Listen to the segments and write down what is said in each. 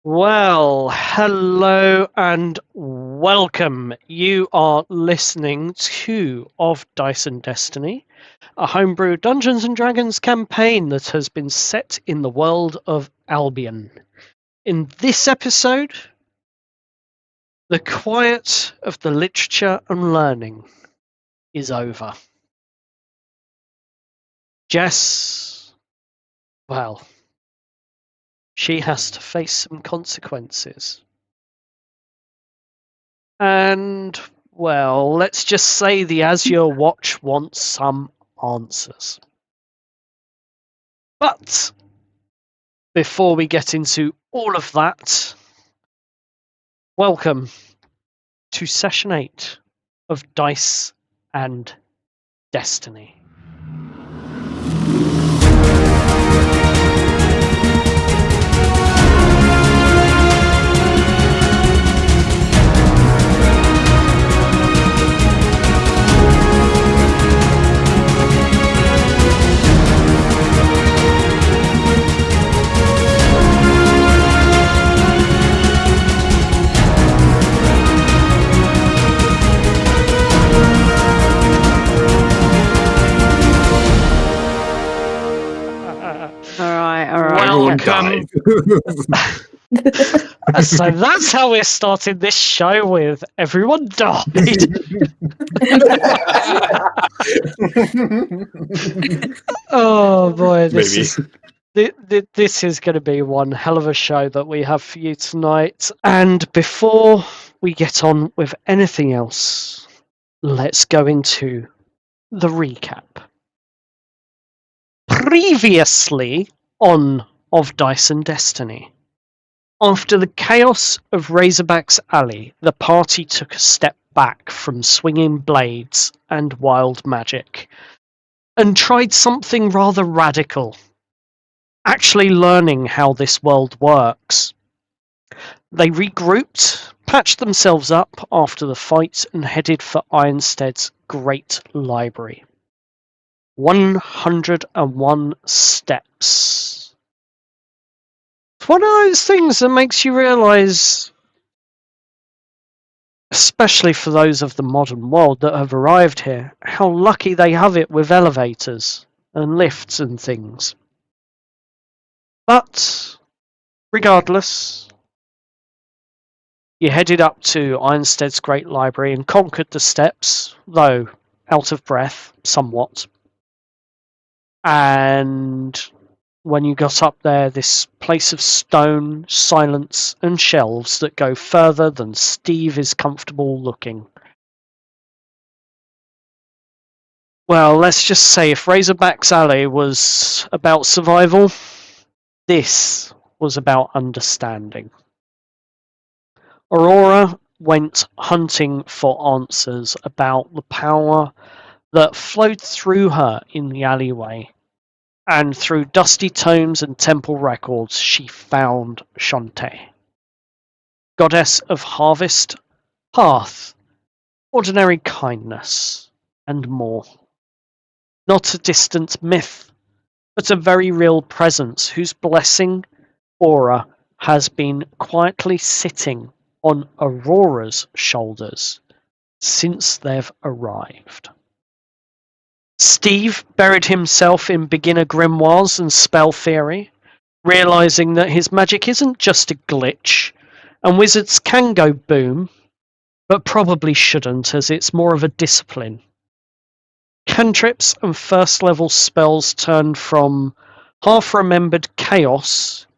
Well, hello and welcome. You are listening to Of Dice and Destiny, a homebrew Dungeons and Dragons campaign that has been set in the world of Albion. In this episode, the quiet of the literature and learning is over. Jess, well, she has to face some consequences. And, well, let's just say the Azure Watch wants some answers. But before we get into all of that, welcome to Session 8 of Dice and Destiny. All right. Welcome. So that's how we're starting this show with everyone died. Oh boy, this is going to be one hell of a show that we have for you tonight. And before we get on with anything else, let's go into the recap. Previously on Of Dice and Destiny, after the chaos of Razorback's Alley, the party took a step back from swinging blades and wild magic and tried something rather radical, actually learning how this world works. They regrouped, patched themselves up after the fight, and headed for Ironstead's great library. 101 steps. It's one of those things that makes you realise, especially for those of the modern world that have arrived here, how lucky they have it with elevators and lifts and things. But regardless, you headed up to Ironstead's great library and conquered the steps, though out of breath somewhat. And when you got up there, this place of stone, silence, and shelves that go further than Steve is comfortable looking. Well, let's just say if Razorback's Alley was about survival, this was about understanding. Aurora went hunting for answers about the power that flowed through her in the alleyway, and through dusty tomes and temple records she found Shantae, goddess of harvest, hearth, ordinary kindness, and more. Not a distant myth, but a very real presence whose blessing aura has been quietly sitting on Aurora's shoulders since they've arrived. Steve buried himself in beginner grimoires and spell theory, realizing that his magic isn't just a glitch, and wizards can go boom, but probably shouldn't, as it's more of a discipline. Cantrips and first level spells turned from half-remembered chaos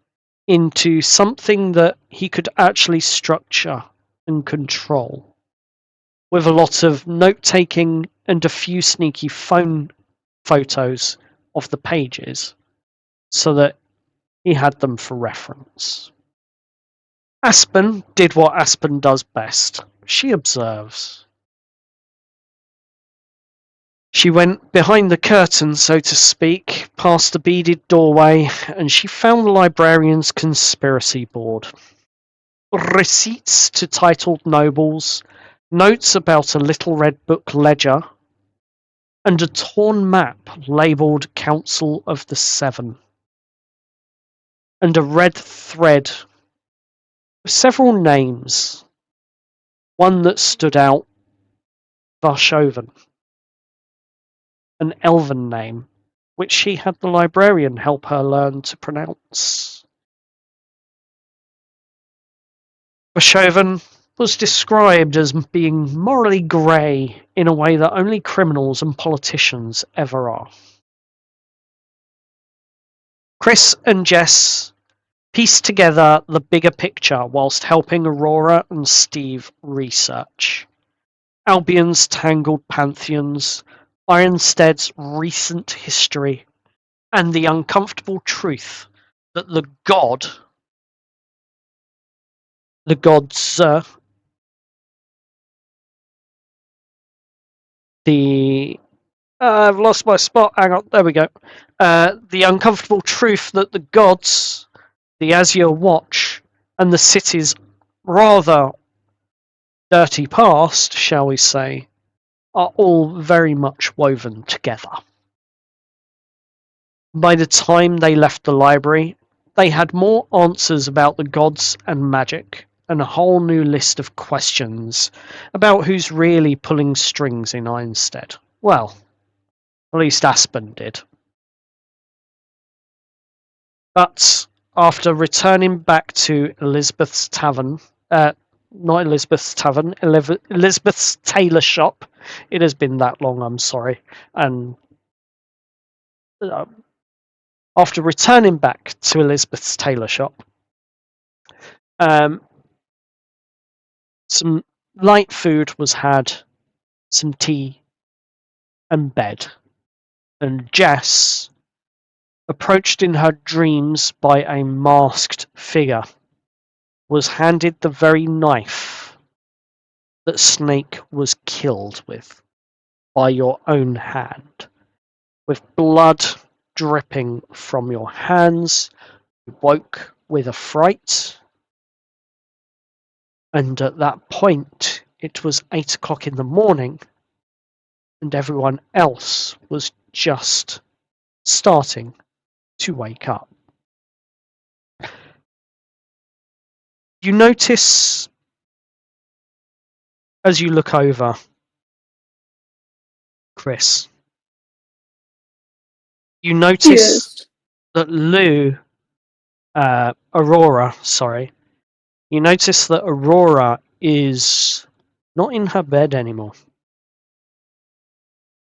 into something that he could actually structure and control, with a lot of note-taking and a few sneaky phone photos of the pages, so that he had them for reference. Aspen did what Aspen does best. She observes. She went behind the curtain, so to speak, past the beaded doorway, and she found the librarian's conspiracy board. Receipts to titled nobles, notes about a little red book ledger, and a torn map labelled Council of the Seven. And a red thread several names. One that stood out, Va Shoven, an elven name, which she had the librarian help her learn to pronounce. Va Shoven was described as being morally grey in a way that only criminals and politicians ever are. Chris and Jess pieced together the bigger picture whilst helping Aurora and Steve research Albion's tangled pantheons, Ironstead's recent history, and the uncomfortable truth that the gods, I've lost my spot. Hang on, there we go. The uncomfortable truth that the gods, the Azure Watch, and the city's rather dirty past, shall we say, are all very much woven together. By the time they left the library, they had more answers about the gods and magic, and a whole new list of questions about who's really pulling strings in Ironstead. Well, at least Aspen did. But after returning back to Elizabeth's tavern, not Elizabeth's tavern, Elizabeth's tailor shop, it has been that long, I'm sorry, and after returning back to Elizabeth's tailor shop, some light food was had, some tea, and bed. And Jess, approached in her dreams by a masked figure, was handed the very knife that Snake was killed with by your own hand. With blood dripping from your hands, you woke with a fright. And at that point, it was 8 o'clock in the morning, and everyone else was just starting to wake up. You notice, as you look over, Chris, you notice that you notice that Aurora is not in her bed anymore.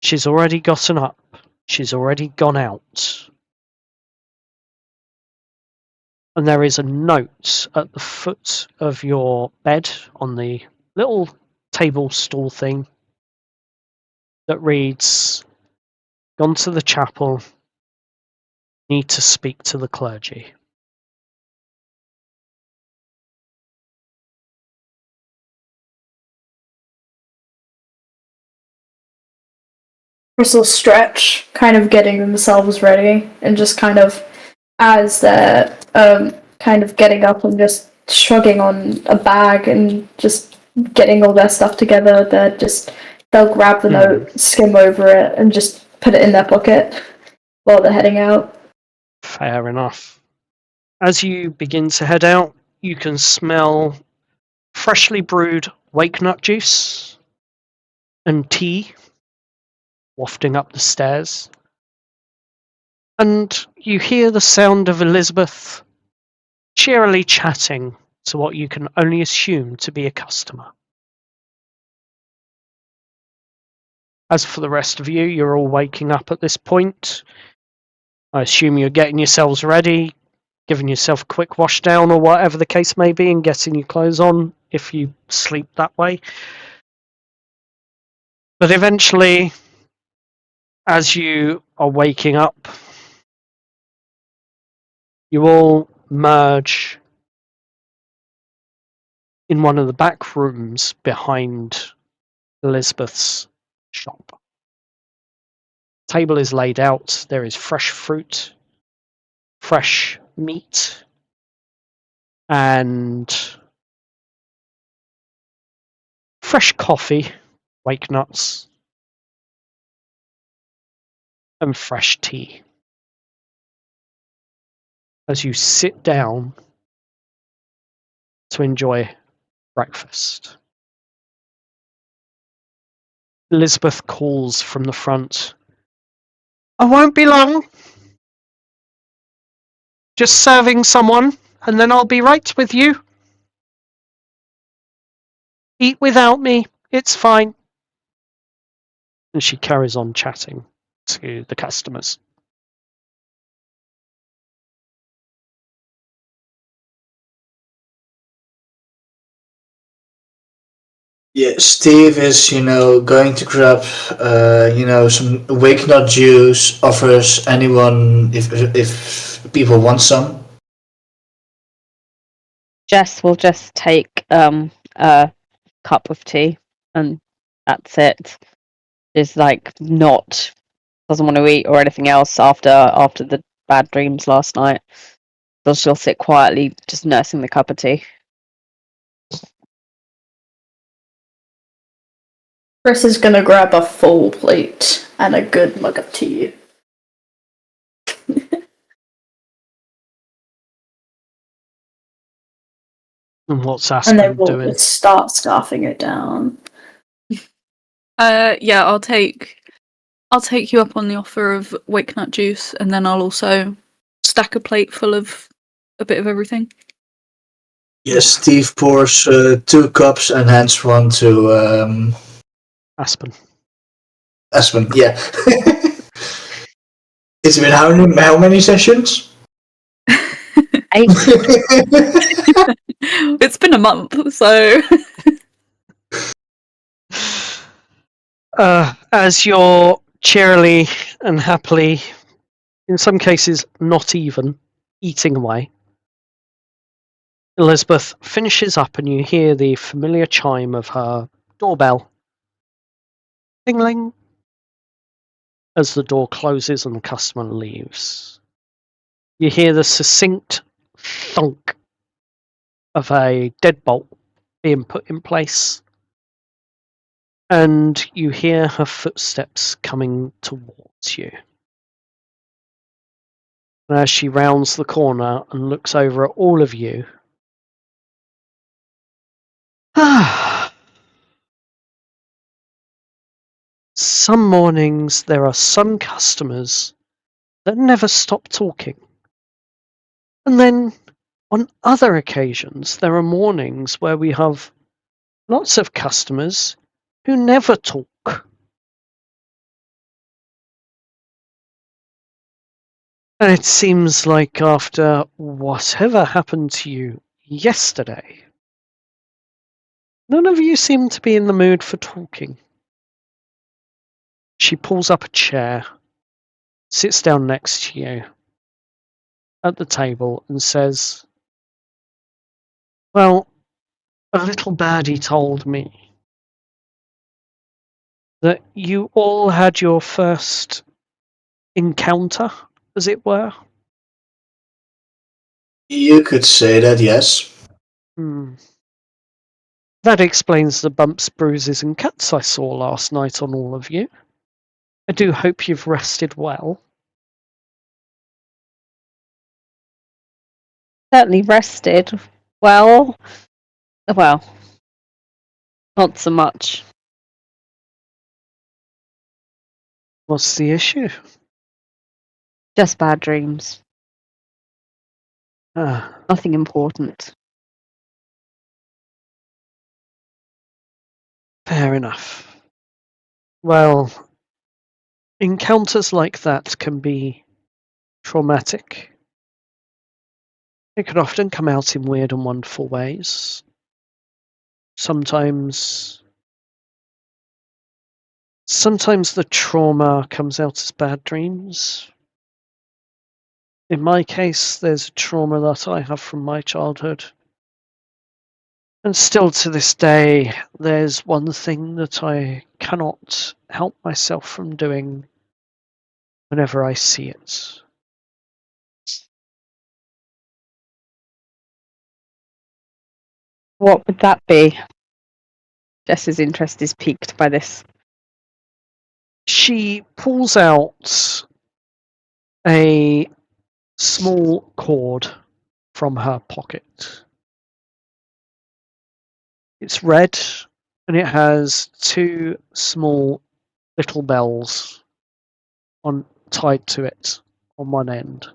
She's already gotten up. She's already gone out. And there is a note at the foot of your bed on the little table stool thing that reads, "Gone to the chapel, need to speak to the clergy." Crystal stretch, kind of getting themselves ready, and just kind of, as they're kind of getting up and just shrugging on a bag and just getting all their stuff together, they'll grab the note, skim over it, and just put it in their pocket while they're heading out. Fair enough. As you begin to head out, you can smell freshly brewed wake nut juice and tea wafting up the stairs. And you hear the sound of Elizabeth cheerily chatting to what you can only assume to be a customer. As for the rest of you, you're all waking up at this point. I assume you're getting yourselves ready, giving yourself a quick wash down or whatever the case may be, and getting your clothes on if you sleep that way. But eventually, as you are waking up, you all merge in one of the back rooms behind Elizabeth's shop. Table is laid out. There is fresh fruit, fresh meat, and fresh coffee, wake nuts, and fresh tea. As you sit down, to enjoy breakfast. Elizabeth calls from the front. I won't be long. Just serving someone, and then I'll be right with you. Eat without me, it's fine. And she carries on chatting to the customers. Yeah, Steve is, going to grab, some wake nut juice. Offers anyone if people want some. Jess will just take a cup of tea, and that's it. She's like doesn't want to eat or anything else after the bad dreams last night. So she'll sit quietly, just nursing the cup of tea. Chris is gonna grab a full plate and a good mug of tea. And what's And then Aspen we'll doing? just start scarfing it down. Yeah, I'll take you up on the offer of wake nut juice, and then I'll also stack a plate full of a bit of everything. Yes, Steve pours 2 cups and hands one to Aspen. Aspen. Yeah. It's been how many sessions? 8. It's been a month, so As you're cheerily and happily, in some cases not even, eating away, Elizabeth finishes up and you hear the familiar chime of her doorbell. Ding-ling. As the door closes and the customer leaves. You hear the succinct thunk of a deadbolt being put in place. And you hear her footsteps coming towards you. And as she rounds the corner and looks over at all of you, some mornings there are some customers that never stop talking. And then on other occasions, there are mornings where we have lots of customers who never talk. And it seems like after whatever happened to you yesterday, none of you seem to be in the mood for talking. She pulls up a chair, sits down next to you at the table and says, well, a little birdie told me that you all had your first encounter, as it were. You could say that, yes. That explains the bumps, bruises, and cuts I saw last night on all of you. I do hope you've rested well. Certainly rested. Well, not so much. What's the issue? Just bad dreams. Ah, Nothing important. fair enough. Well, encounters like that can be traumatic. It can often come out in weird and wonderful ways. Sometimes the trauma comes out as bad dreams. In my case, there's a trauma that I have from my childhood. And still to this day, there's one thing that I cannot help myself from doing whenever I see it. What would that be? Jess's interest is piqued by this. She pulls out a small cord from her pocket It's red, and it has 2 small little bells tied to it on one end.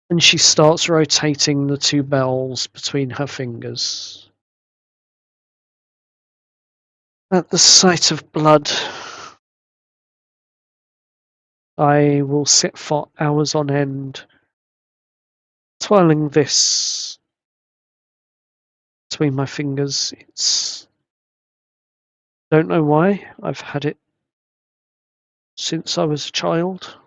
And she starts rotating the 2 bells between her fingers. At the sight of blood, I will sit for hours on end, twirling this between my fingers. Don't know why. I've had it since I was a child.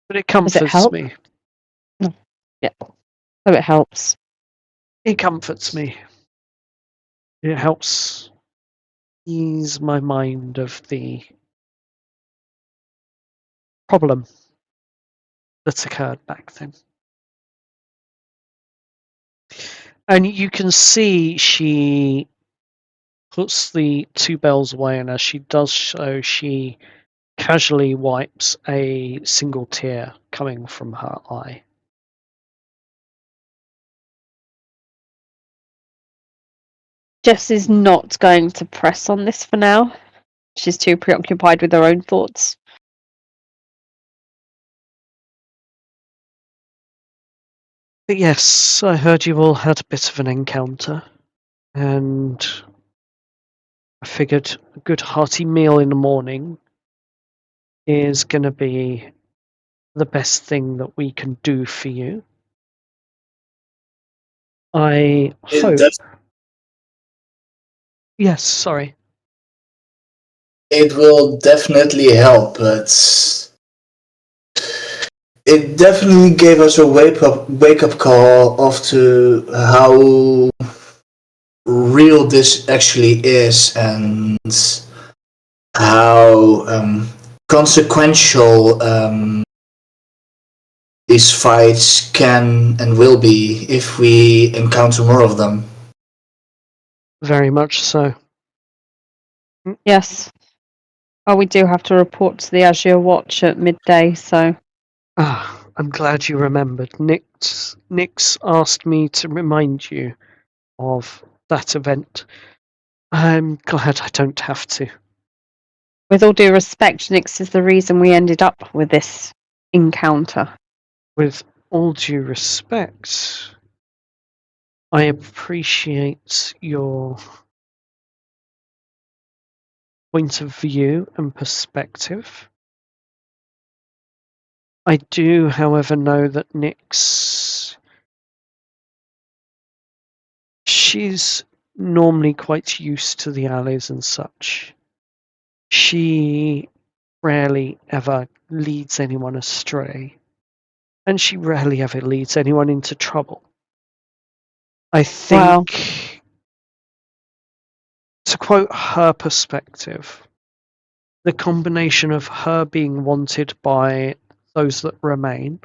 But it Does it comforts help? me. Yeah. So it helps. It comforts me. It helps ease my mind of the problem that occurred back then. And you can see she puts the 2 bells away, and as she does so, she casually wipes a single tear coming from her eye. Jess is not going to press on this for now. She's too preoccupied with her own thoughts. But yes, I heard you all had a bit of an encounter, and I figured a good hearty meal in the morning is going to be the best thing that we can do for you. I hope. Yes, sorry. It will definitely help, but it definitely gave us a wake up call of to how real this actually is and how consequential these fights can and will be if we encounter more of them. Very much so. Yes. Oh, we do have to report to the Azure Watch at midday, so... I'm glad you remembered. Nix asked me to remind you of that event. I'm glad I don't have to. With all due respect, Nix is the reason we ended up with this encounter. With all due respect, I appreciate your point of view and perspective. I do, however, know that Nix, she's normally quite used to the alleys and such. She rarely ever leads anyone astray, and she rarely ever leads anyone into trouble. I think, to quote her perspective, the combination of her being wanted by those that remain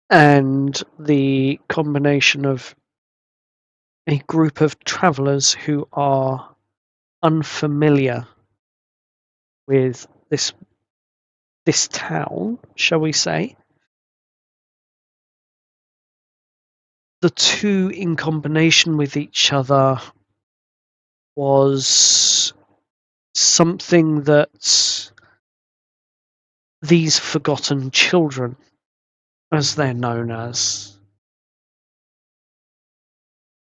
and the combination of a group of travellers who are unfamiliar with this town, shall we say, the two in combination with each other was something that these forgotten children, as they're known as,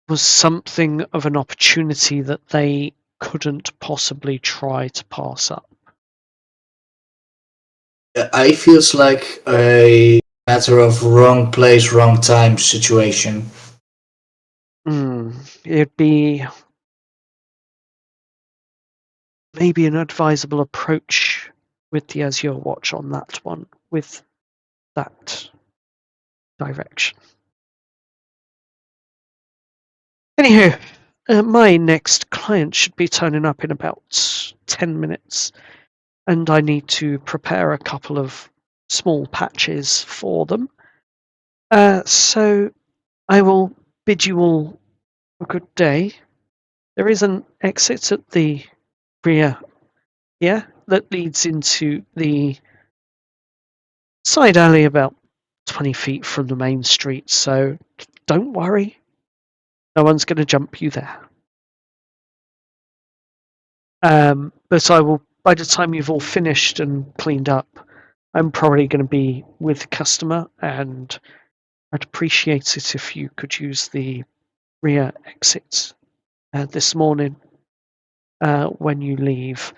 was something of an opportunity that they couldn't possibly try to pass up. I feels like a matter of wrong place, wrong time situation. It'd be maybe an advisable approach with the Azure Watch on that one, with that direction. Anywho, my next client should be turning up in about 10 minutes, and I need to prepare a couple of small patches for them. So I will bid you all a good day. There is an exit at the rear here that leads into the side alley about 20 feet from the main street, so don't worry. No one's going to jump you there. But I will, by the time you've all finished and cleaned up, I'm probably going to be with the customer, and I'd appreciate it if you could use the rear exit this morning when you leave.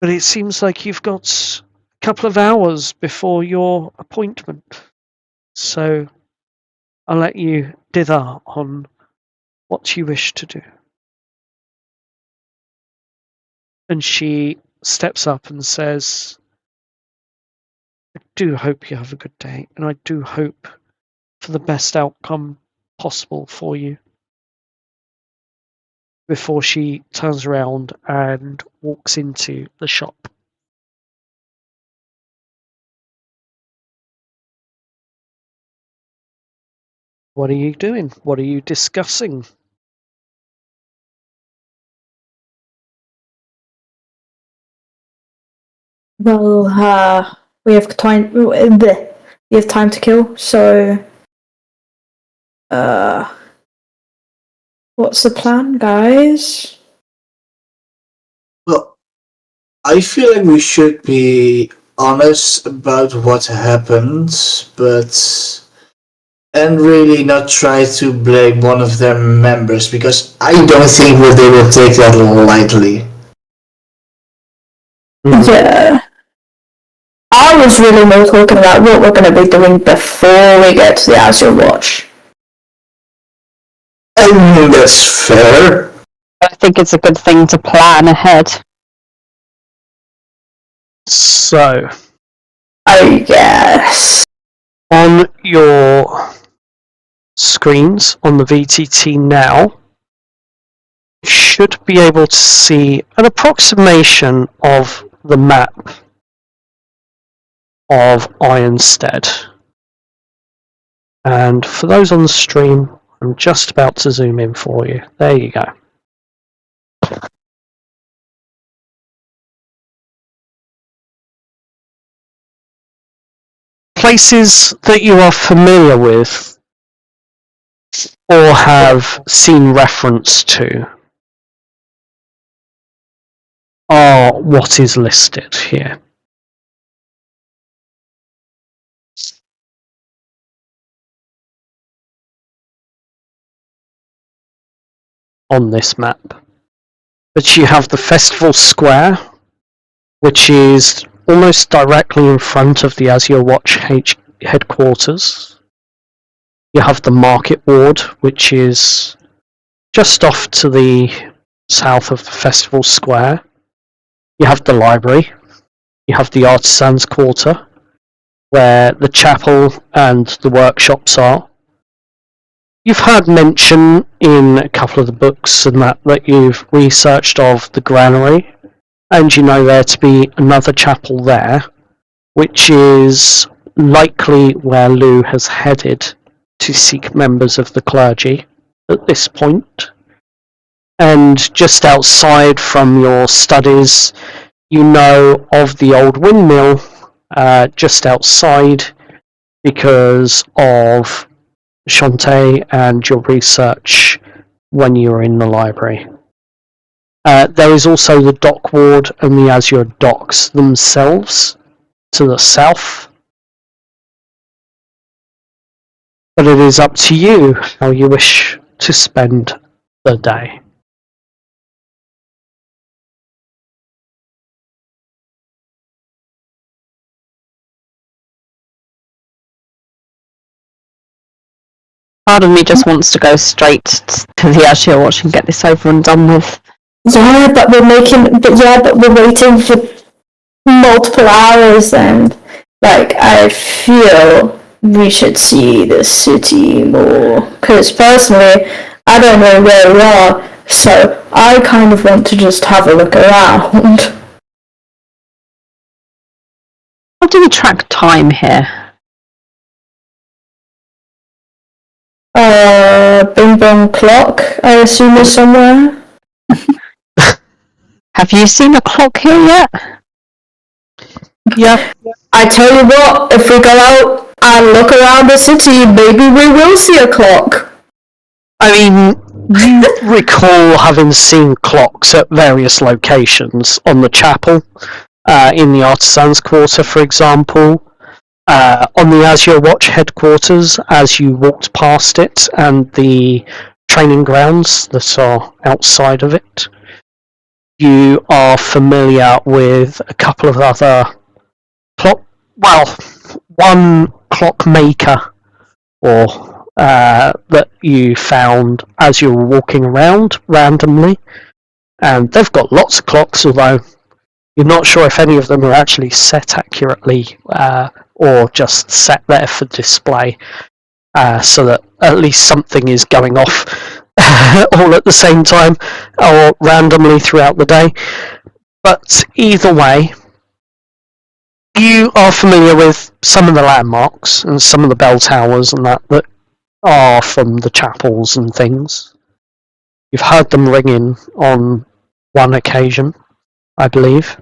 But it seems like you've got a couple of hours before your appointment, so I'll let you dither on what you wish to do. And she steps up and says, I do hope you have a good day, and I do hope for the best outcome possible for you. Before she turns around and walks into the shop. What are you doing? What are you discussing? Well, we have time. We have time to kill. So, what's the plan, guys? Well, I feel like we should be honest about what happened, and really not try to blame one of their members, because I don't think that they will take that lightly. Yeah. I was really more talking about what we're going to be doing before we get to the Azure Watch. That's fair. I think it's a good thing to plan ahead. So, I guess. on your screens on the VTT now, you should be able to see an approximation of the map of Ironstead. And for those on the stream, I'm just about to zoom in for you. There you go. Places that you are familiar with or have seen reference to are what is listed here. On this map. But you have the Festival Square, which is almost directly in front of the Azure Watch headquarters. You have the Market Ward, which is just off to the south of the Festival Square. You have the library. You have the Artisans Quarter, where the chapel and the workshops are. You've heard mention in a couple of the books and that you've researched of the granary, and you know there to be another chapel there, which is likely where Lou has headed to seek members of the clergy at this point. And just outside from your studies, you know of the old windmill just outside because of Shantae and your research when you were in the library. There is also the dock ward and the Azure docks themselves to the south. But it is up to you how you wish to spend the day. Part of me just wants to go straight to the Azure Watch and get this over and done with. Yeah, but we're waiting for multiple hours, and I feel we should see the city more. Because personally, I don't know where we are, so I kind of want to just have a look around. How do we track time here? Bing bong clock, I assume, is somewhere. Have you seen a clock here yet? Yeah. I tell you what, if we go out and look around the city, maybe we will see a clock. I mean, you recall having seen clocks at various locations on the chapel, in the Artisans Quarter, for example, on the Azure Watch headquarters as you walked past it, and the training grounds that are outside of it. You are familiar with a couple of other one clockmaker or that you found as you were walking around randomly, and they've got lots of clocks, although you're not sure if any of them are actually set accurately or just set there for display, so that at least something is going off all at the same time or randomly throughout the day. But either way, you are familiar with some of the landmarks and some of the bell towers and that are from the chapels and things. You've heard them ringing on one occasion, I believe.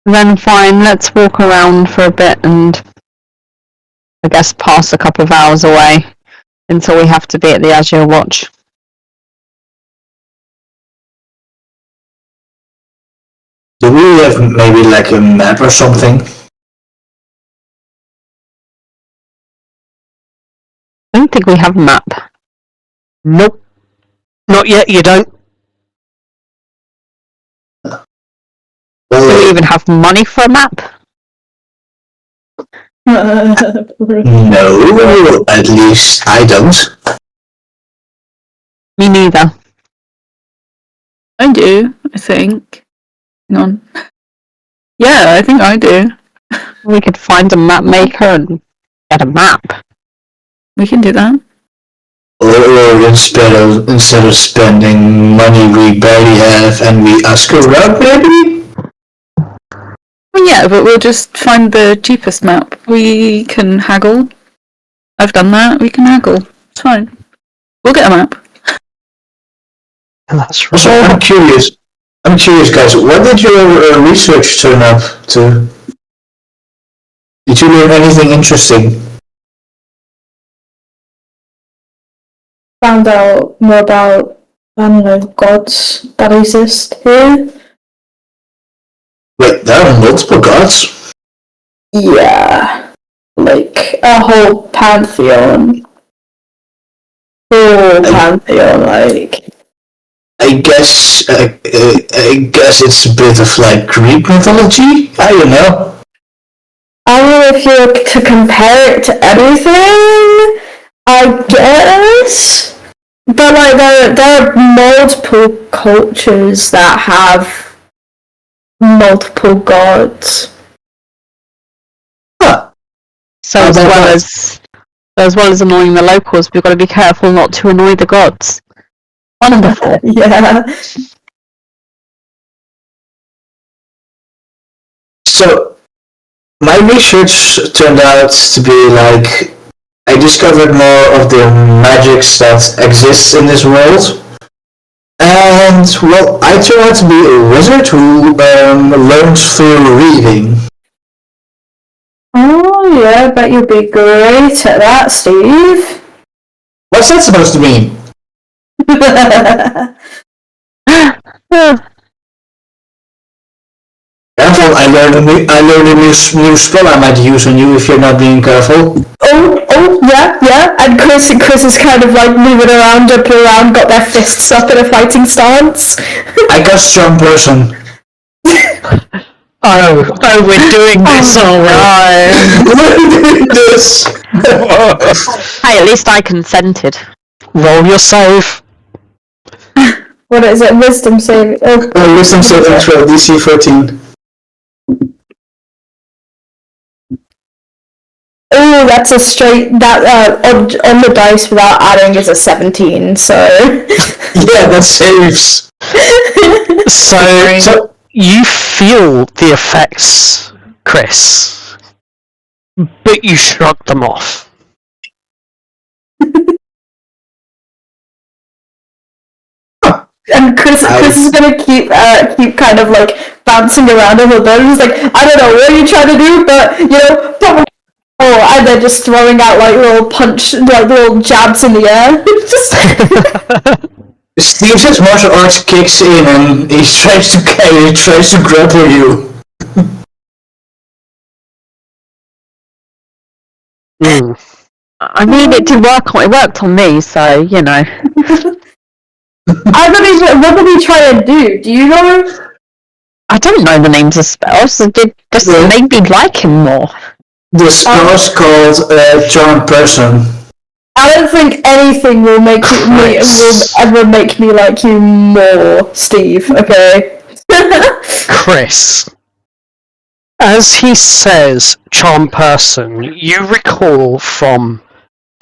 Then fine, let's walk around for a bit and I guess pass a couple of hours away until we have to be at the Azure Watch. Do we have maybe like a map or something? I don't think we have a map. Nope. Not yet, you don't. Do we even have money for a map? No, at least I don't. Me neither. I do, I think. Hang on. Yeah, I think I do. We could find a map maker and get a map. We can do that. Or instead of spending money we barely have and we ask around, maybe? Well, yeah, but we'll just find the cheapest map. We can haggle. I've done that. We can haggle. It's fine. We'll get a map. That's Also, right. I'm curious, guys, what did your research turn up to? Did you learn anything interesting? Found out more about, I don't know, gods that exist here. Wait, there are multiple gods? Yeah. Like, a whole pantheon. Like... I guess it's a bit of like Greek mythology? I don't know. I mean, if you were to compare it to everything, I guess. But like, there are multiple cultures that have multiple gods. Huh. So as well as annoying the locals, we've got to be careful not to annoy the gods. Wonderful. Yeah. So, my research turned out to be like, I discovered more of the magics that exists in this world. And, well, I turned out to be a wizard who learns through reading. Oh yeah, I bet you'd be great at that, Steve. What's that supposed to mean? Careful, I learned a new spell I might use on you if you're not being careful. Oh, yeah. And Chris is kind of like moving around, jumping around, got their fists up in a fighting stance. I got strong person. Oh, we're doing this, are we? We're doing this! Hey, at least I consented. Roll your save. What is it? Wisdom saving. Wisdom saving throw, DC 14. Oh, that's a straight, that on the dice without adding is a 17, so... Yeah, that saves. So you feel the effects, Chris, but you shrug them off. And Chris is gonna keep kind of like bouncing around a little bit. He's like, I don't know what are you trying to do, but you know, probably. Oh, and they're just throwing out like little jabs in the air. Steve's martial arts kicks in and he tries to grapple you. I mean, it did work. It worked on me, so you know. What did he try and do? Do you know? I don't know the names of spells. It just made me like him more. The spell's called Charm Person. I don't think anything will ever make me like you more, Steve. Okay. Chris, as he says, Charm Person, you recall from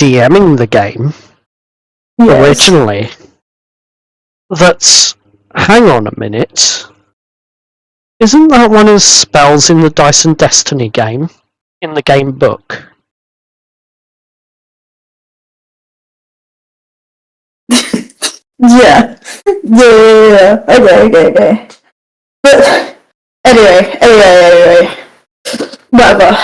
DMing the game originally that, hang on a minute, isn't that one of the spells in the Dice and Destiny game, in the game book? Yeah. Okay. But anyway. Whatever.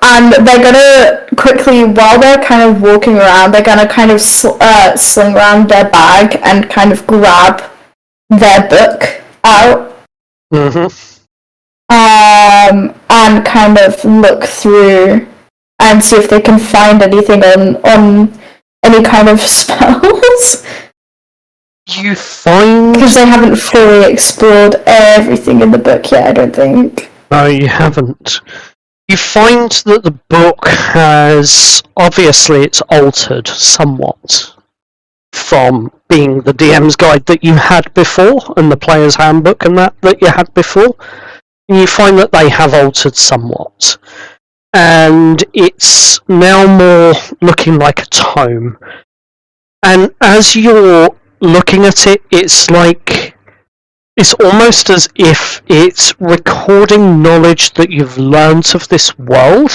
And they're gonna quickly, while they're kind of walking around, they're gonna kind of sling around their bag and kind of grab their book out. And kind of look through and see if they can find anything on any kind of spells. You find... Because they haven't fully explored everything in the book yet, I don't think. No, you haven't. You find that the book has... Obviously, it's altered somewhat from being the DM's guide that you had before, and the player's handbook and that you had before. And you find that they have altered somewhat. And it's now more looking like a tome. And as you're looking at it, it's almost as if it's recording knowledge that you've learnt of this world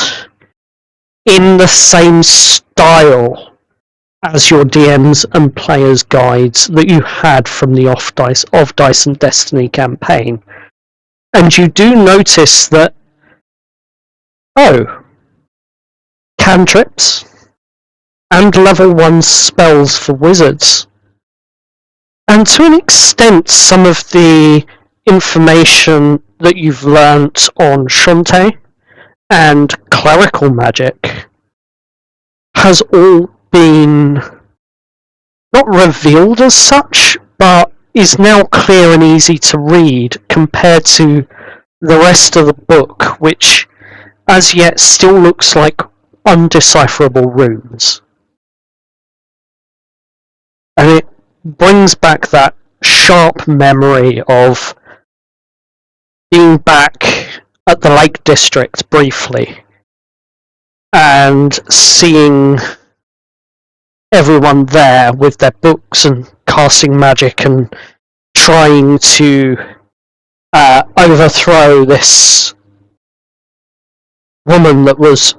in the same style as your DMs and players' guides that you had from the Off Dice and Destiny campaign. And you do notice that, cantrips and level 1 spells for wizards. And to an extent, some of the information that you've learnt on Shantae and clerical magic has all been not revealed as such, but is now clear and easy to read compared to the rest of the book, which as yet still looks like undecipherable runes. And it brings back that sharp memory of being back at the Lake District briefly and seeing everyone there with their books and casting magic and trying to overthrow this woman that was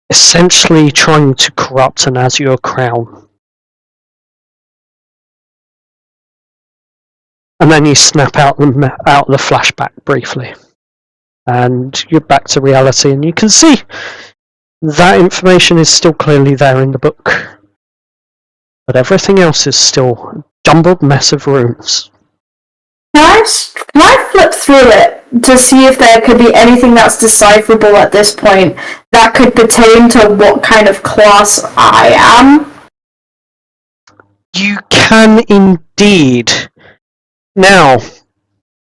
essentially trying to corrupt an Azure crown. And then you snap out the flashback briefly. And you're back to reality, and you can see that information is still clearly there in the book. But everything else is still a jumbled mess of runes. Can I flip through it to see if there could be anything that's decipherable at this point that could pertain to what kind of class I am? You can indeed. Now,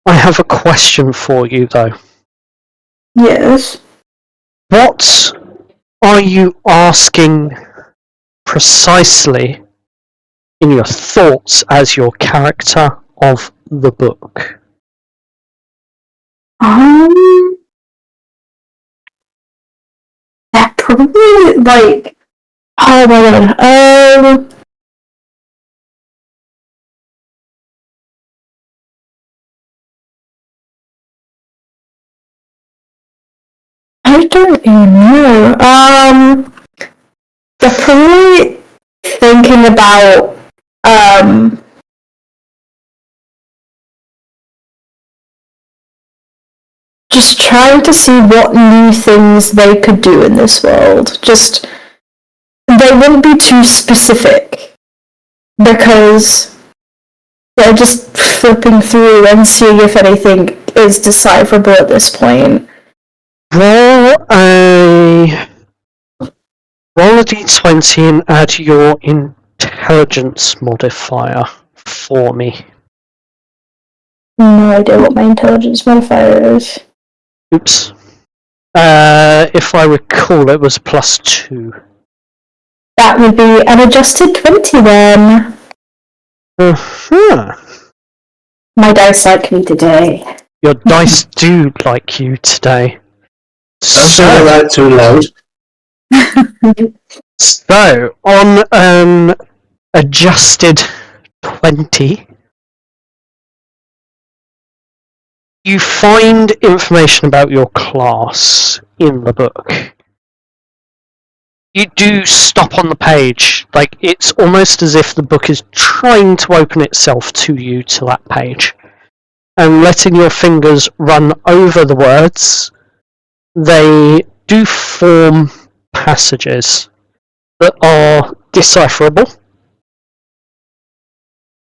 I have a question for you, though. Yes. What are you asking precisely in your thoughts as your character of the book? That probably, like... Oh my god, I don't even know. They're probably thinking about, just trying to see what new things they could do in this world. Just, they wouldn't be too specific, because they're just flipping through and seeing if anything is decipherable at this point. Roll a d20 and add your intelligence modifier for me. No idea what my intelligence modifier is. Oops. If I recall, it was +2. That would be an adjusted 20 then. Uh-huh. My dice like me today. Your dice do like you today. Don't say that too loud. So, on an adjusted 20, you find information about your class in the book. You do stop on the page, like it's almost as if the book is trying to open itself to you to that page. And letting your fingers run over the words, they do form passages that are decipherable.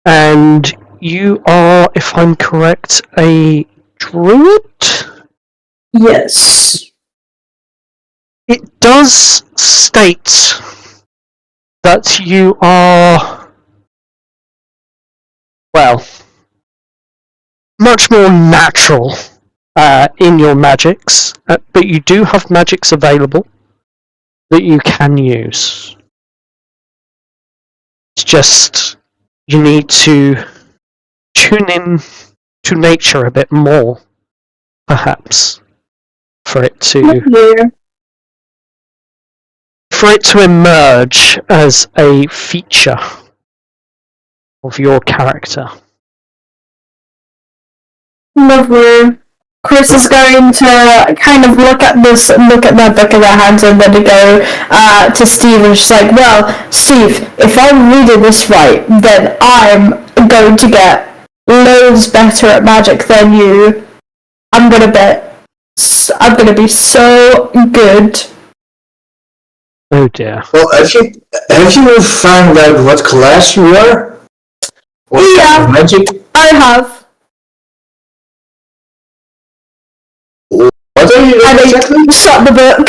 And you are, if I'm correct, a druid? Yes. It does state that you are, well, much more natural in your magics, but you do have magics available that you can use. It's just you need to tune in to nature a bit more, perhaps, for it to emerge as a feature of your character. Lovely. Chris is going to kind of look at that book in their hands, and then to go to Steve and she's like, well, Steve, if I'm reading this right, then I'm going to get loads better at magic than you. I'm gonna be so good. Oh dear. Well, have you found out what class you are? What kind of magic? I have. What are you exactly? Shut the book.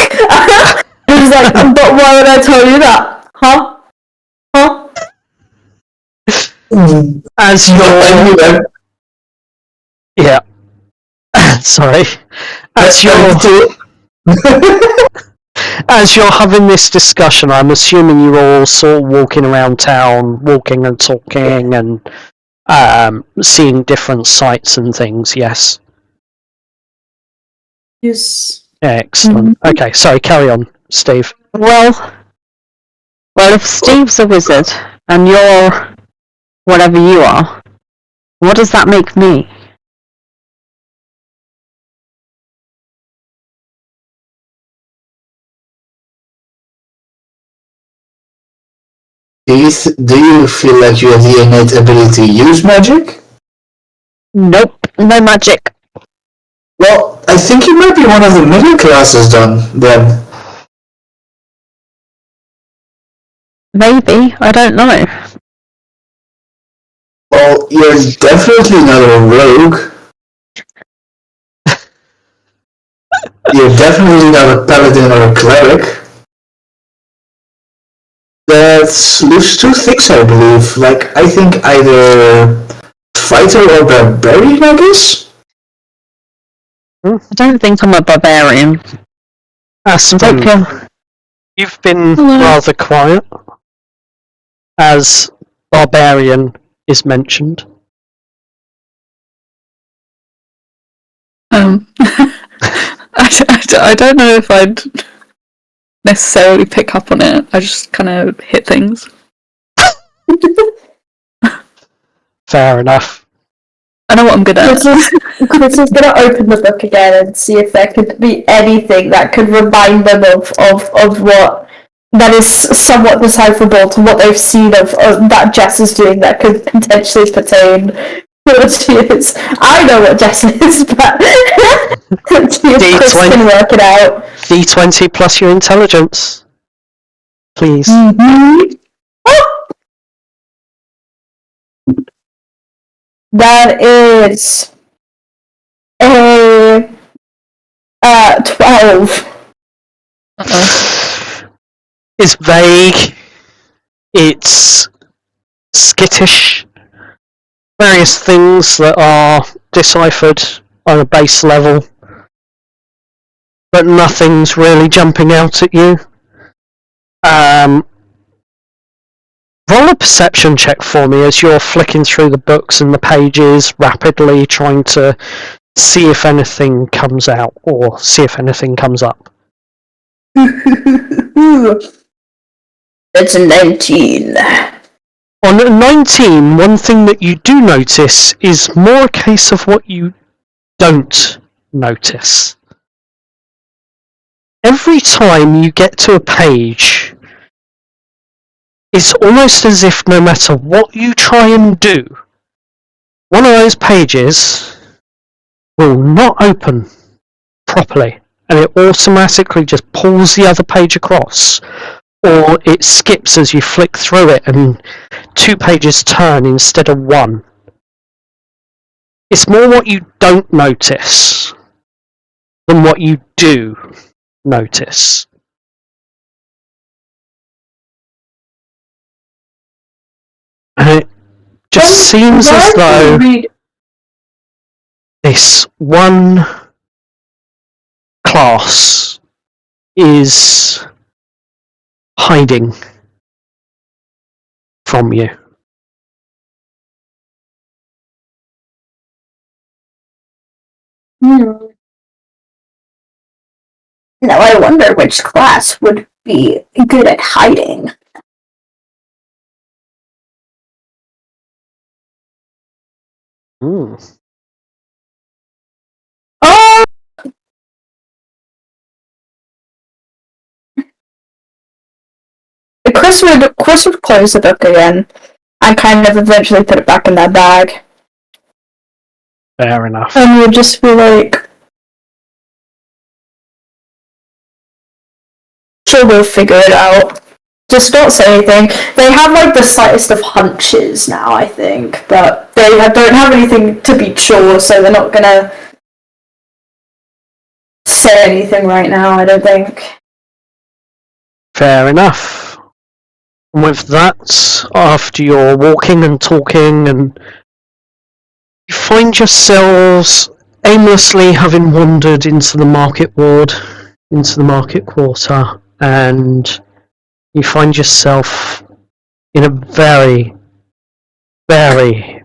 He was like, but why would I tell you that? Huh? As you're... Yeah. Sorry. As you're having this discussion, I'm assuming you're all sort of walking around town, walking and talking and seeing different sights and things, yes? Yes. Excellent. Okay, sorry, carry on, Steve. Well, if Steve's a wizard and you're whatever you are, what does that make me? Do you feel like you have the innate ability to use magic? Nope, no magic. Well, I think you might be one of the middle classes then. Maybe, I don't know. Well, you're definitely not a rogue. You're definitely not a paladin or a cleric. That leaves two things, I believe. Like, I think either fighter or barbarian, I guess? I don't think I'm a barbarian. Aspen, you've been rather quiet as barbarian is mentioned. I don't know if I'd necessarily pick up on it. I just kind of hit things. Fair enough. I know what I'm good at. Chris is going to open the book again and see if there could be anything that could remind them of what that is somewhat decipherable to what they've seen of that Jess is doing that could potentially pertain is. I know what Jess is, but Chris can work it out. D20 plus your intelligence. Please. Mm-hmm. Oh! That is a 12. It's vague. It's skittish. Various things that are deciphered on a base level, but nothing's really jumping out at you. Roll a perception check for me as you're flicking through the books and the pages rapidly, trying to see if anything comes out or see if anything comes up. That's a 19. On a 19, one thing that you do notice is more a case of what you don't notice. Every time you get to a page, it's almost as if no matter what you try and do, one of those pages will not open properly, and it automatically just pulls the other page across, or it skips as you flick through it and 2 pages turn instead of 1. It's more what you don't notice than what you do notice. And it just seems as though this one class is hiding from you. Now I wonder which class would be good at hiding. Hmm. Oh! Chris would close the book again and kind of eventually put it back in that bag. Fair enough. And would just be like, sure, we'll figure it out. Just not say anything. They have like the slightest of hunches now, I think, but they don't have anything to be sure, so they're not gonna say anything right now, I don't think. Fair enough. And with that, after you're walking and talking, and you find yourselves aimlessly having wandered into the market ward, into the market quarter, and you find yourself in a very, very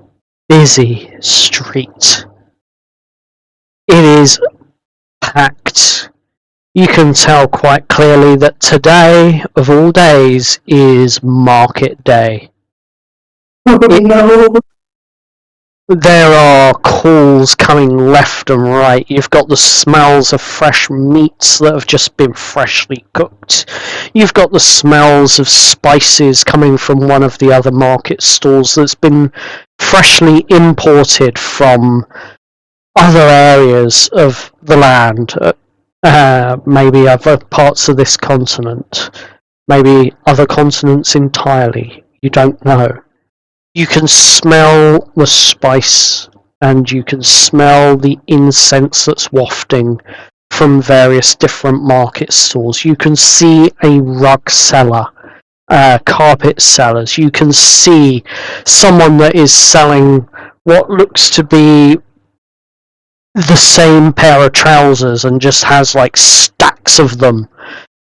busy street. It is packed. You can tell quite clearly that today, of all days, is market day. Oh no. There are calls coming left and right. You've got the smells of fresh meats that have just been freshly cooked. You've got the smells of spices coming from one of the other market stalls that's been freshly imported from other areas of the land. Maybe other parts of this continent. Maybe other continents entirely. You don't know. You can smell the spice, and you can smell the incense that's wafting from various different market stalls. You can see a rug seller, carpet sellers. You can see someone that is selling what looks to be the same pair of trousers and just has like stacks of them.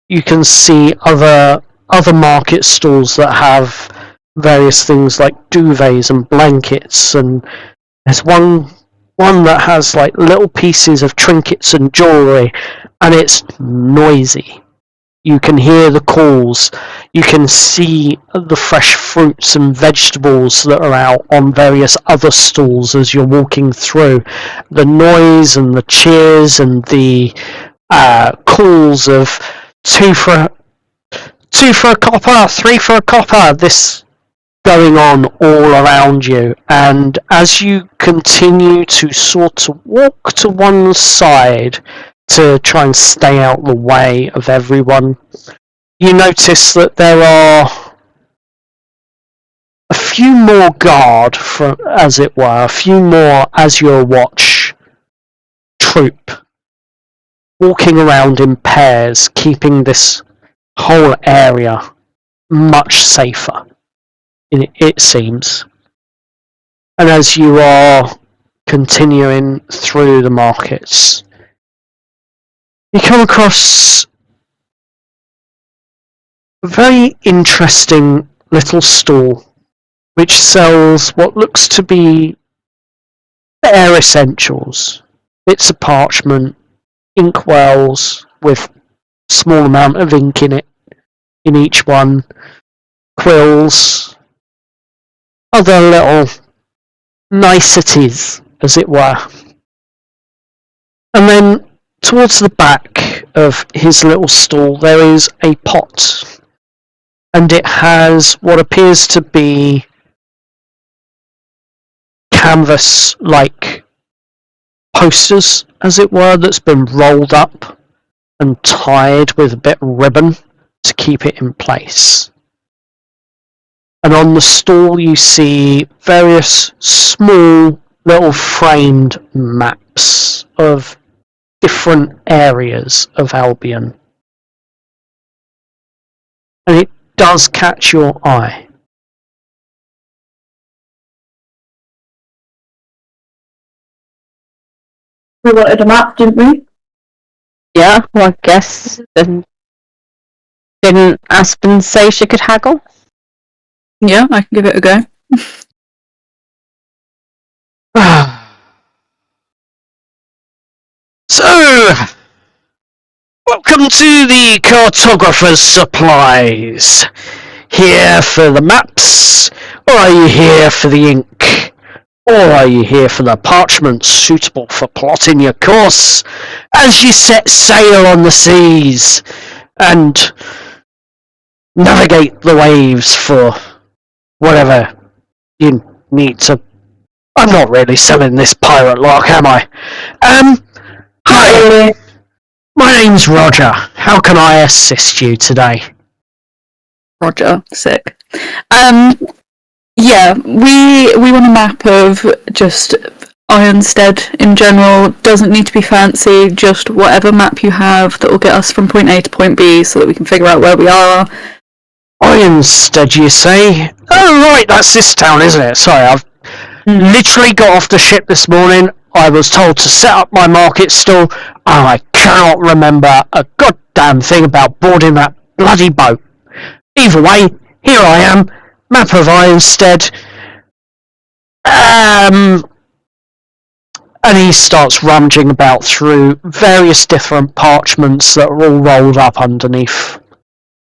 You can see other market stalls that have various things like duvets and blankets, and there's one that has like little pieces of trinkets and jewellery, and it's noisy. You can hear the calls. You can see the fresh fruits and vegetables that are out on various other stalls as you're walking through. The noise and the cheers and the calls of 2 for a copper, 3 for a copper. This going on all around you, and as you continue to sort of walk to one side to try and stay out the way of everyone, you notice that there are a few more guard, as it were, a few more Azure Watch troop walking around in pairs, keeping this whole area much safer, it seems. And as you are continuing through the markets, you come across a very interesting little stall which sells what looks to be bare essentials, bits of parchment, inkwells with a small amount of ink in each one, quills, other little niceties, as it were. And then towards the back of his little stall there is a pot, and it has what appears to be canvas-like posters, as it were, that's been rolled up and tied with a bit of ribbon to keep it in place. And on the stall you see various small little framed maps of different areas of Albion. And it does catch your eye. We wanted a map, didn't we? Yeah, well, I guess. Didn't Aspen say she could haggle? Yeah, I can give it a go. So, welcome to the cartographer's supplies. Here for the maps, or are you here for the ink? Or are you here for the parchment suitable for plotting your course as you set sail on the seas and navigate the waves for whatever you need to... I'm not really selling this pirate lark, am I? Hi! My name's Roger. How can I assist you today? Roger, sick. Yeah, we want a map of just Ironstead in general. Doesn't need to be fancy, just whatever map you have that will get us from point A to point B so that we can figure out where we are. Ironstead, you say? Oh, right, that's this town, isn't it? Sorry, I've literally got off the ship this morning. I was told to set up my market stall, and I cannot remember a goddamn thing about boarding that bloody boat. Either way, here I am, map of Ironstead. And he starts rummaging about through various different parchments that are all rolled up underneath,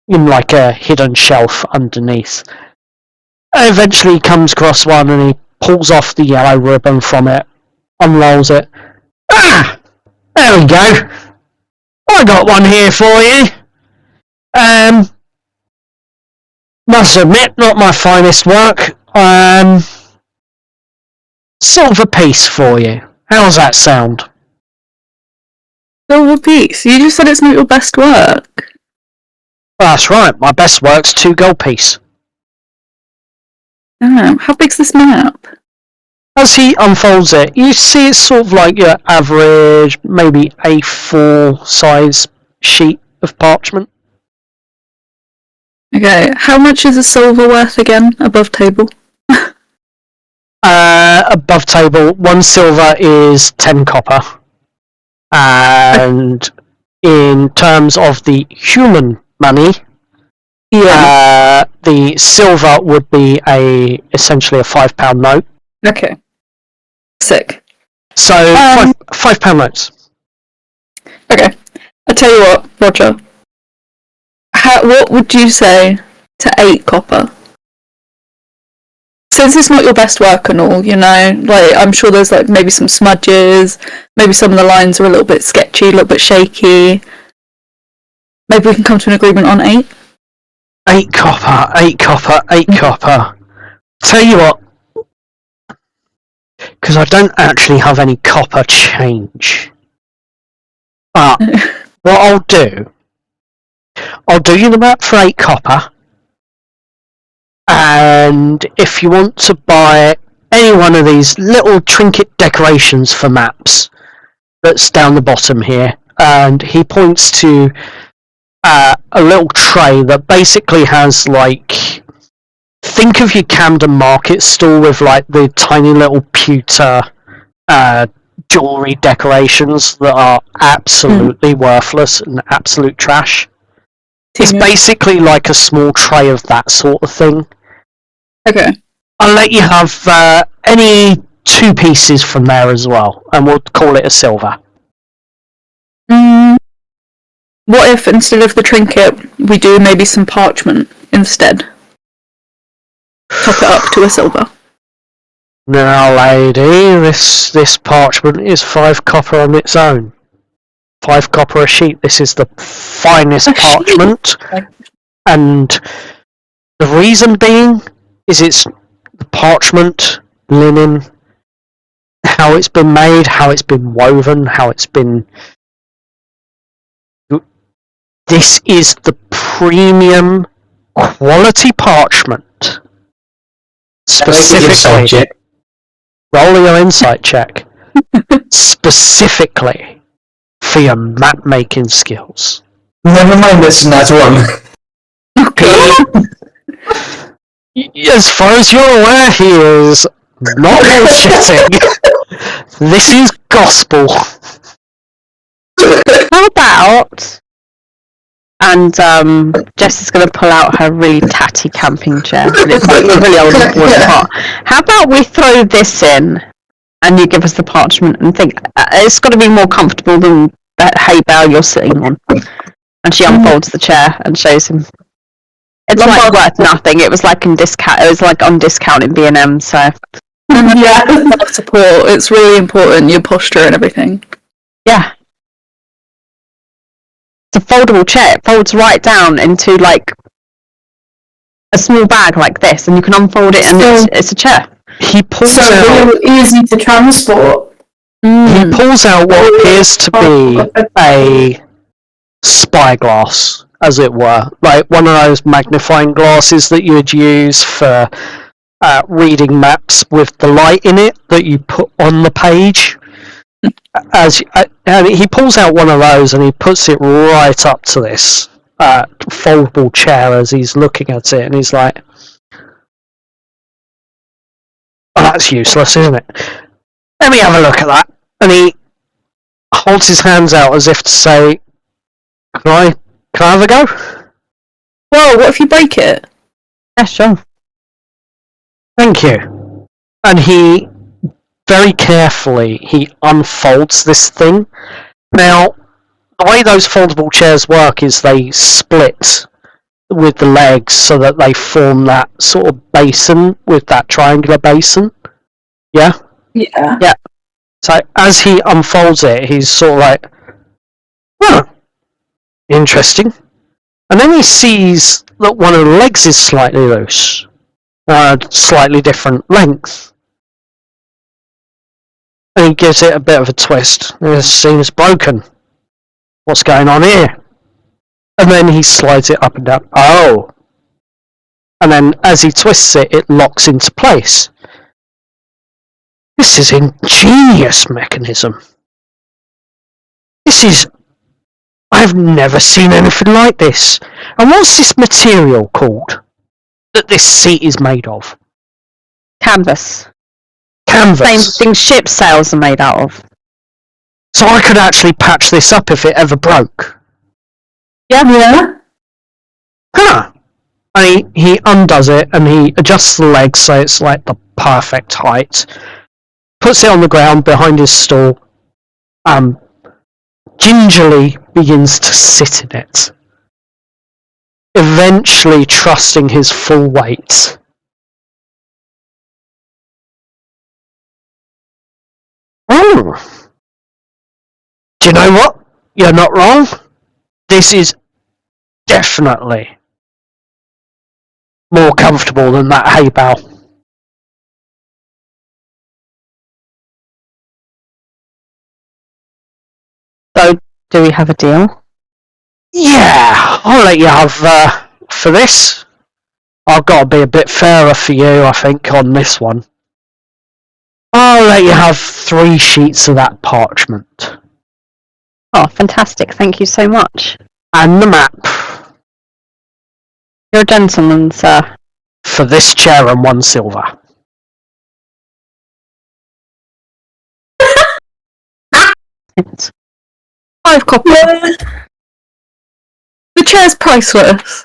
in like a hidden shelf underneath. Eventually he comes across one and he pulls off the yellow ribbon from it, unrolls it. Ah! There we go. I got one here for you. Must admit, not my finest work. Silver piece for you. How's that sound? Silver piece? You just said it's not your best work. That's right, my best work's 2 gold piece. Oh, how big's this map? As he unfolds it, you see it's sort of like your average, maybe A4 size sheet of parchment. Okay, how much is a silver worth again, above table? Above table, 1 silver is 10 copper. And in terms of the human money, the silver would be essentially a £5 note. Okay. Sick. So, £5 notes. Okay. I tell you what, Roger. What would you say to 8 copper? Since it's not your best work and all, you know, like I'm sure there's like maybe some smudges, maybe some of the lines are a little bit sketchy, a little bit shaky. Maybe we can come to an agreement on 8? 8 copper, 8 copper, 8 copper. Tell you what, because I don't actually have any copper change. But what I'll do you the map for 8 copper, and if you want to buy any one of these little trinket decorations for maps, that's down the bottom here, and he points to a little tray that basically has, like, think of your Camden Market stall with like the tiny little pewter jewellery decorations that are absolutely worthless and absolute trash. It's basically like a small tray of that sort of thing. Okay. I'll let you have any 2 pieces from there as well, and we'll call it a silver. What if instead of the trinket, we do maybe some parchment instead? Top it up to a silver. Now, lady, this parchment is 5 copper on its own. 5 copper a sheet. This is the finest parchment, and the reason being is it's the parchment, linen, how it's been made, how it's been woven, how it's been. This is the premium quality parchment. Specifically, roll your insight check. Specifically for your map making skills. Never mind, that's not one. As far as you're aware, he is not bullshitting. This is gospel. How about? And Jess is going to pull out her really tatty camping chair. And it's like really old and falling apart. How about we throw this in, and you give us the parchment and think it's got to be more comfortable than that hay bale you're sitting on. And she unfolds the chair and shows him. It's like worth nothing. It was like in discount. It was like on discount in B&M. So Yeah, support. It's really important. Your posture and everything. yeah. It's a foldable chair. It folds right down into like a small bag like this, and you can unfold it, and it's a chair. He pulls So out. real easy to transport. He pulls out what appears to be a spyglass, as it were, like one of those magnifying glasses that you would use for reading maps with the light in it that you put on the page. And he pulls out one of those and he puts it right up to this foldable chair as he's looking at it, and he's like, "Oh, that's useless, isn't it? Let me have a look at that." And he holds his hands out as if to say, "Can I have a go?" Whoa, what if you break it? Yeah, sure. Thank you. And he very carefully he unfolds this thing. Now, the way those foldable chairs work is they split with the legs so that they form that sort of basin with that triangular basin. Yeah? Yeah. So as he unfolds it, he's sort of like, "Huh, interesting." And then he sees that one of the legs is slightly loose, slightly different length. And he gives it a bit of a twist. It seems broken. What's going on here? And then he slides it up and down. Oh! And then as he twists it, it locks into place. This is ingenious mechanism. I've never seen anything like this. And what's this material called that this seat is made of? Canvas. Canvas. Same thing ship sails are made out of. So I could actually patch this up if it ever broke. Yeah. Huh. And he undoes it and he adjusts the legs so it's like the perfect height. Puts it on the ground behind his stall. Gingerly begins to sit in it. Eventually trusting his full weight. Oh. Do you know what? You're not wrong. This is definitely more comfortable than that hay bale. do we have a deal? Yeah, I'll let you have for this. I've got to be a bit fairer for you, I think, on this one. I'll let you have 3 sheets of that parchment. Oh, fantastic. Thank you so much. And the map. You're a gentleman, sir. For this chair and 1 silver. It's 5 copper. The chair's priceless.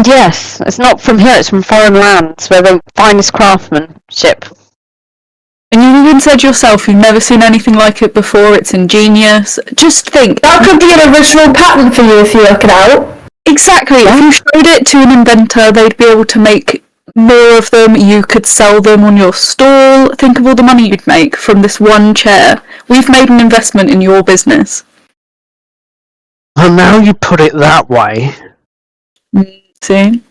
Yes, it's not from here, it's from foreign lands, where the finest craftsmanship. And you even said yourself you've never seen anything like it before. It's ingenious. Just think. That could be an original patent for you if you work it out. Exactly. If you showed it to an inventor, they'd be able to make more of them. You could sell them on your stall. Think of all the money you'd make from this one chair. We've made an investment in your business. Well, now you put it that way. See?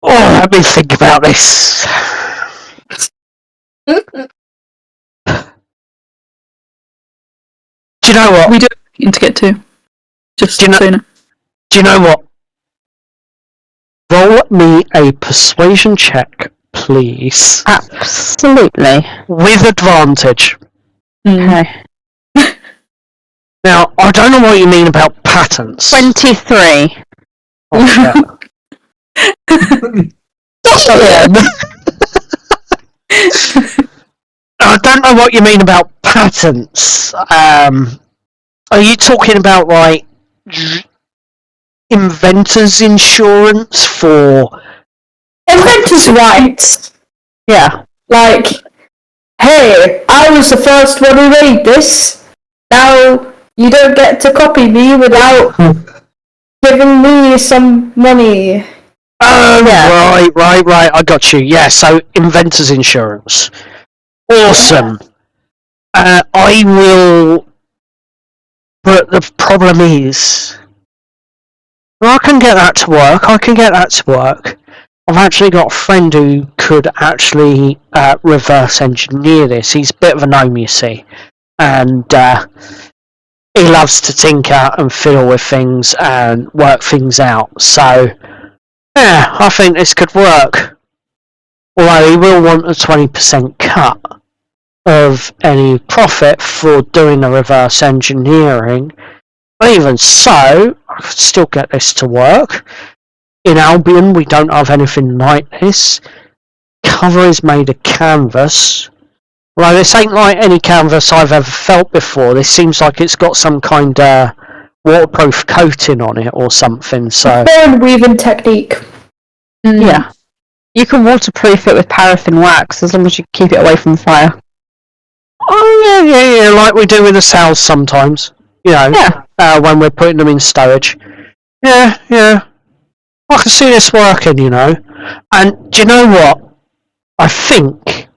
Oh, let me think about this. Do you know what? We do have a meeting to get to. Just Do you know- so you know. Do you know what? Roll me a persuasion check, please. Absolutely. With advantage. Okay. Now, I don't know what you mean about patents. 23. Oh, shit. I don't know what you mean about patents. Are you talking about, like, inventor's insurance for... Inventor's rights. Yeah. Like, hey, I was the first one who made this. Now you don't get to copy me without giving me some money. Oh, Yeah. right, I got you. Yeah, so inventor's insurance. Awesome. I will... But the problem is... Well, I can get that to work. I've actually got a friend who could actually reverse engineer this. He's a bit of a gnome, you see. And he loves to tinker and fiddle with things and work things out. So, yeah, I think this could work. Although he will want a 20% cut of any profit for doing the reverse engineering. But even so, I could still get this to work. In Albion, we don't have anything like this. Cover is made of canvas. Well, this ain't like any canvas I've ever felt before. This seems like it's got some kind of waterproof coating on it or something. So Bone weaving technique. Yeah. You can waterproof it with paraffin wax as long as you keep it away from fire. oh yeah, like we do with the cells sometimes. You know, when we're putting them in stowage. Yeah. I can see this working, you know. And do you know what? I think,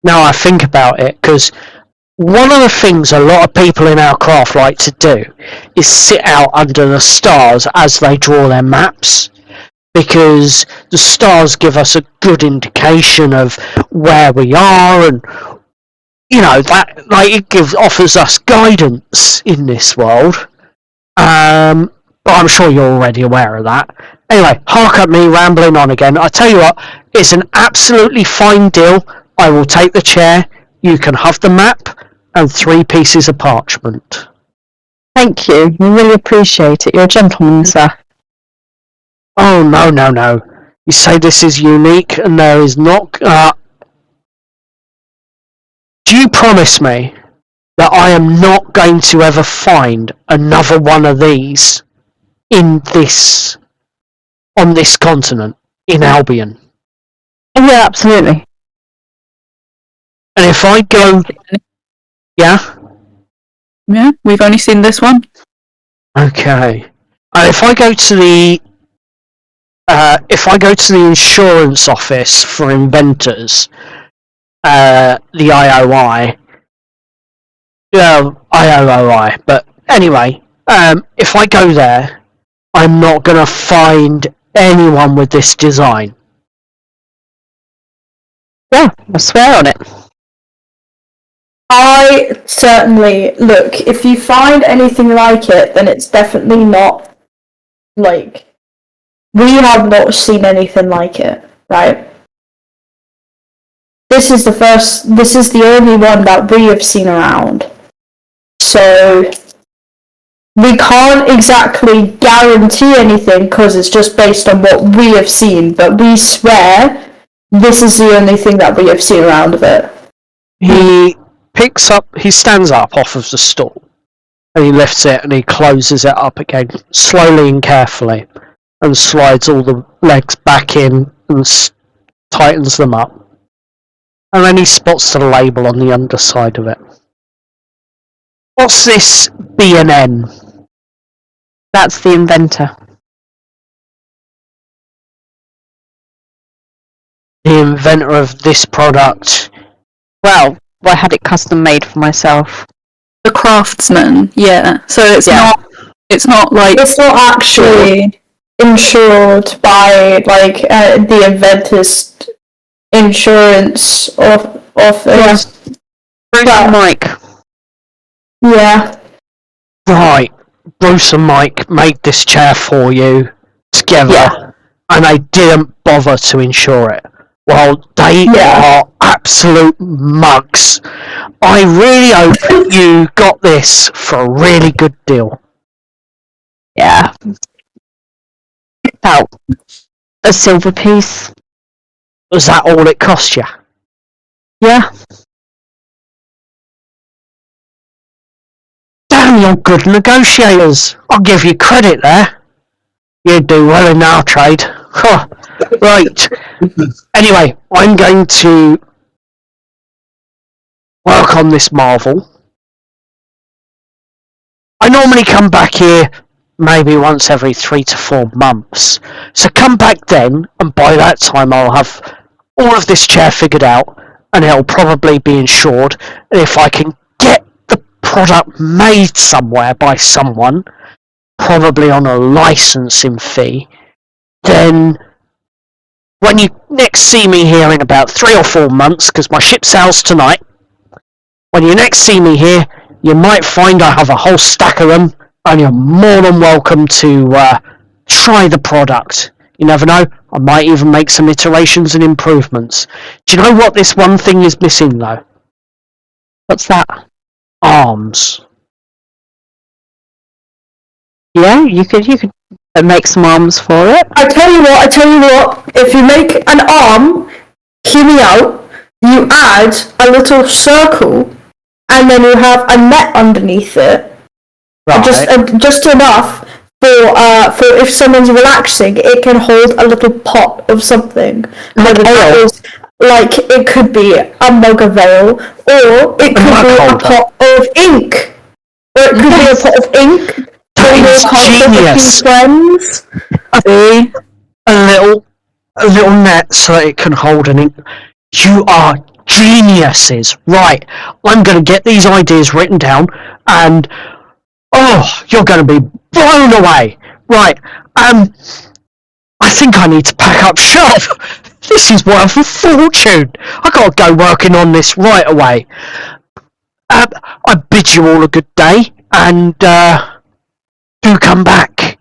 now I think about it, because one of the things a lot of people in our craft like to do is sit out under the stars as they draw their maps, because the stars give us a good indication of where we are, and you know that it offers us guidance in this world. But I'm sure you're already aware of that. Anyway, hark at me rambling on again. I tell you what, it's an absolutely fine deal. I will take the chair. You can have the map and 3 pieces of parchment. Thank you. We really appreciate it. You're a gentleman, sir. Oh, no. You say this is unique and there is not... Do you promise me that I am not going to ever find another one of these on this continent, in Albion? Oh, yeah, absolutely. And if I go... Yeah? Yeah, we've only seen this one. Okay. If I go to the... insurance office for inventors, the IOI... Yeah, IOI, but anyway, if I go there, I'm not going to find anyone with this design. Yeah, I swear on it. I certainly look. If you find anything like it, then it's definitely not like we have not seen anything like it, right? This is the only one that we have seen around. So we can't exactly guarantee anything because it's just based on what we have seen, but we swear this is the only thing that we have seen around of it. He stands up off of the stool, and he lifts it and he closes it up again, slowly and carefully, and slides all the legs back in and tightens them up. And then he spots the label on the underside of it. What's this B&N? That's the inventor. The inventor of this product. Well, I had it custom made for myself. The craftsman, yeah. So it's Yeah. not like It's not actually insured by like the inventor's insurance office. Bruce and Mike. Yeah. Right, Bruce and Mike made this chair for you together, and they didn't bother to insure it. Well, they are absolute mugs. I really hope you got this for a really good deal. Yeah. About a silver piece. Was that all it cost you? Yeah. Damn, you're good negotiators. I'll give you credit there. You do well in our trade. Huh. Right. Anyway, I'm going to work on this marvel. I normally come back here maybe once every 3 to 4 months. So come back then, and by that time I'll have all of this chair figured out, and it'll probably be insured. And if I can get the product made somewhere by someone, probably on a licensing fee, then when you next see me here in about 3 or 4 months, because my ship sails tonight, when you next see me here, you might find I have a whole stack of them, and you're more than welcome to try the product. You never know, I might even make some iterations and improvements. Do you know what this one thing is missing though? What's that? Arms. Yeah, you could make some arms for it. I tell you what, if you make an arm, hear me out, you add a little circle, and then you have a net underneath it. Right. Just enough for if someone's relaxing, it can hold a little pot of something. Whether that is, like, it could be a mug of ale, or it could be a pot of ink. Or it could be a pot of ink. Genius. Friends. A little net so that it can hold an ink. You are geniuses. Right, I'm going to get these ideas written down, and you're going to be blown away. Right, I think I need to pack up shop. This is worth a fortune. I got to go working on this right away. I bid you all a good day, and do come back.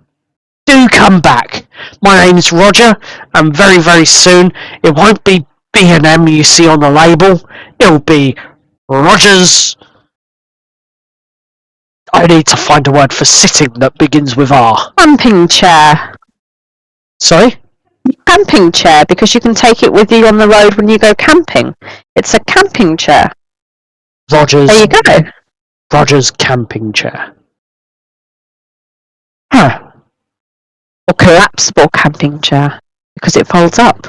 Do come back. My name's Roger, and very, very soon it won't be B&M you see on the label. It'll be Roger's. I need to find a word for sitting that begins with R. Camping chair. Sorry? Camping chair, because you can take it with you on the road when you go camping. It's a camping chair. Roger's. There you go. Roger's camping chair. Huh. Or collapsible camping chair, because it folds up.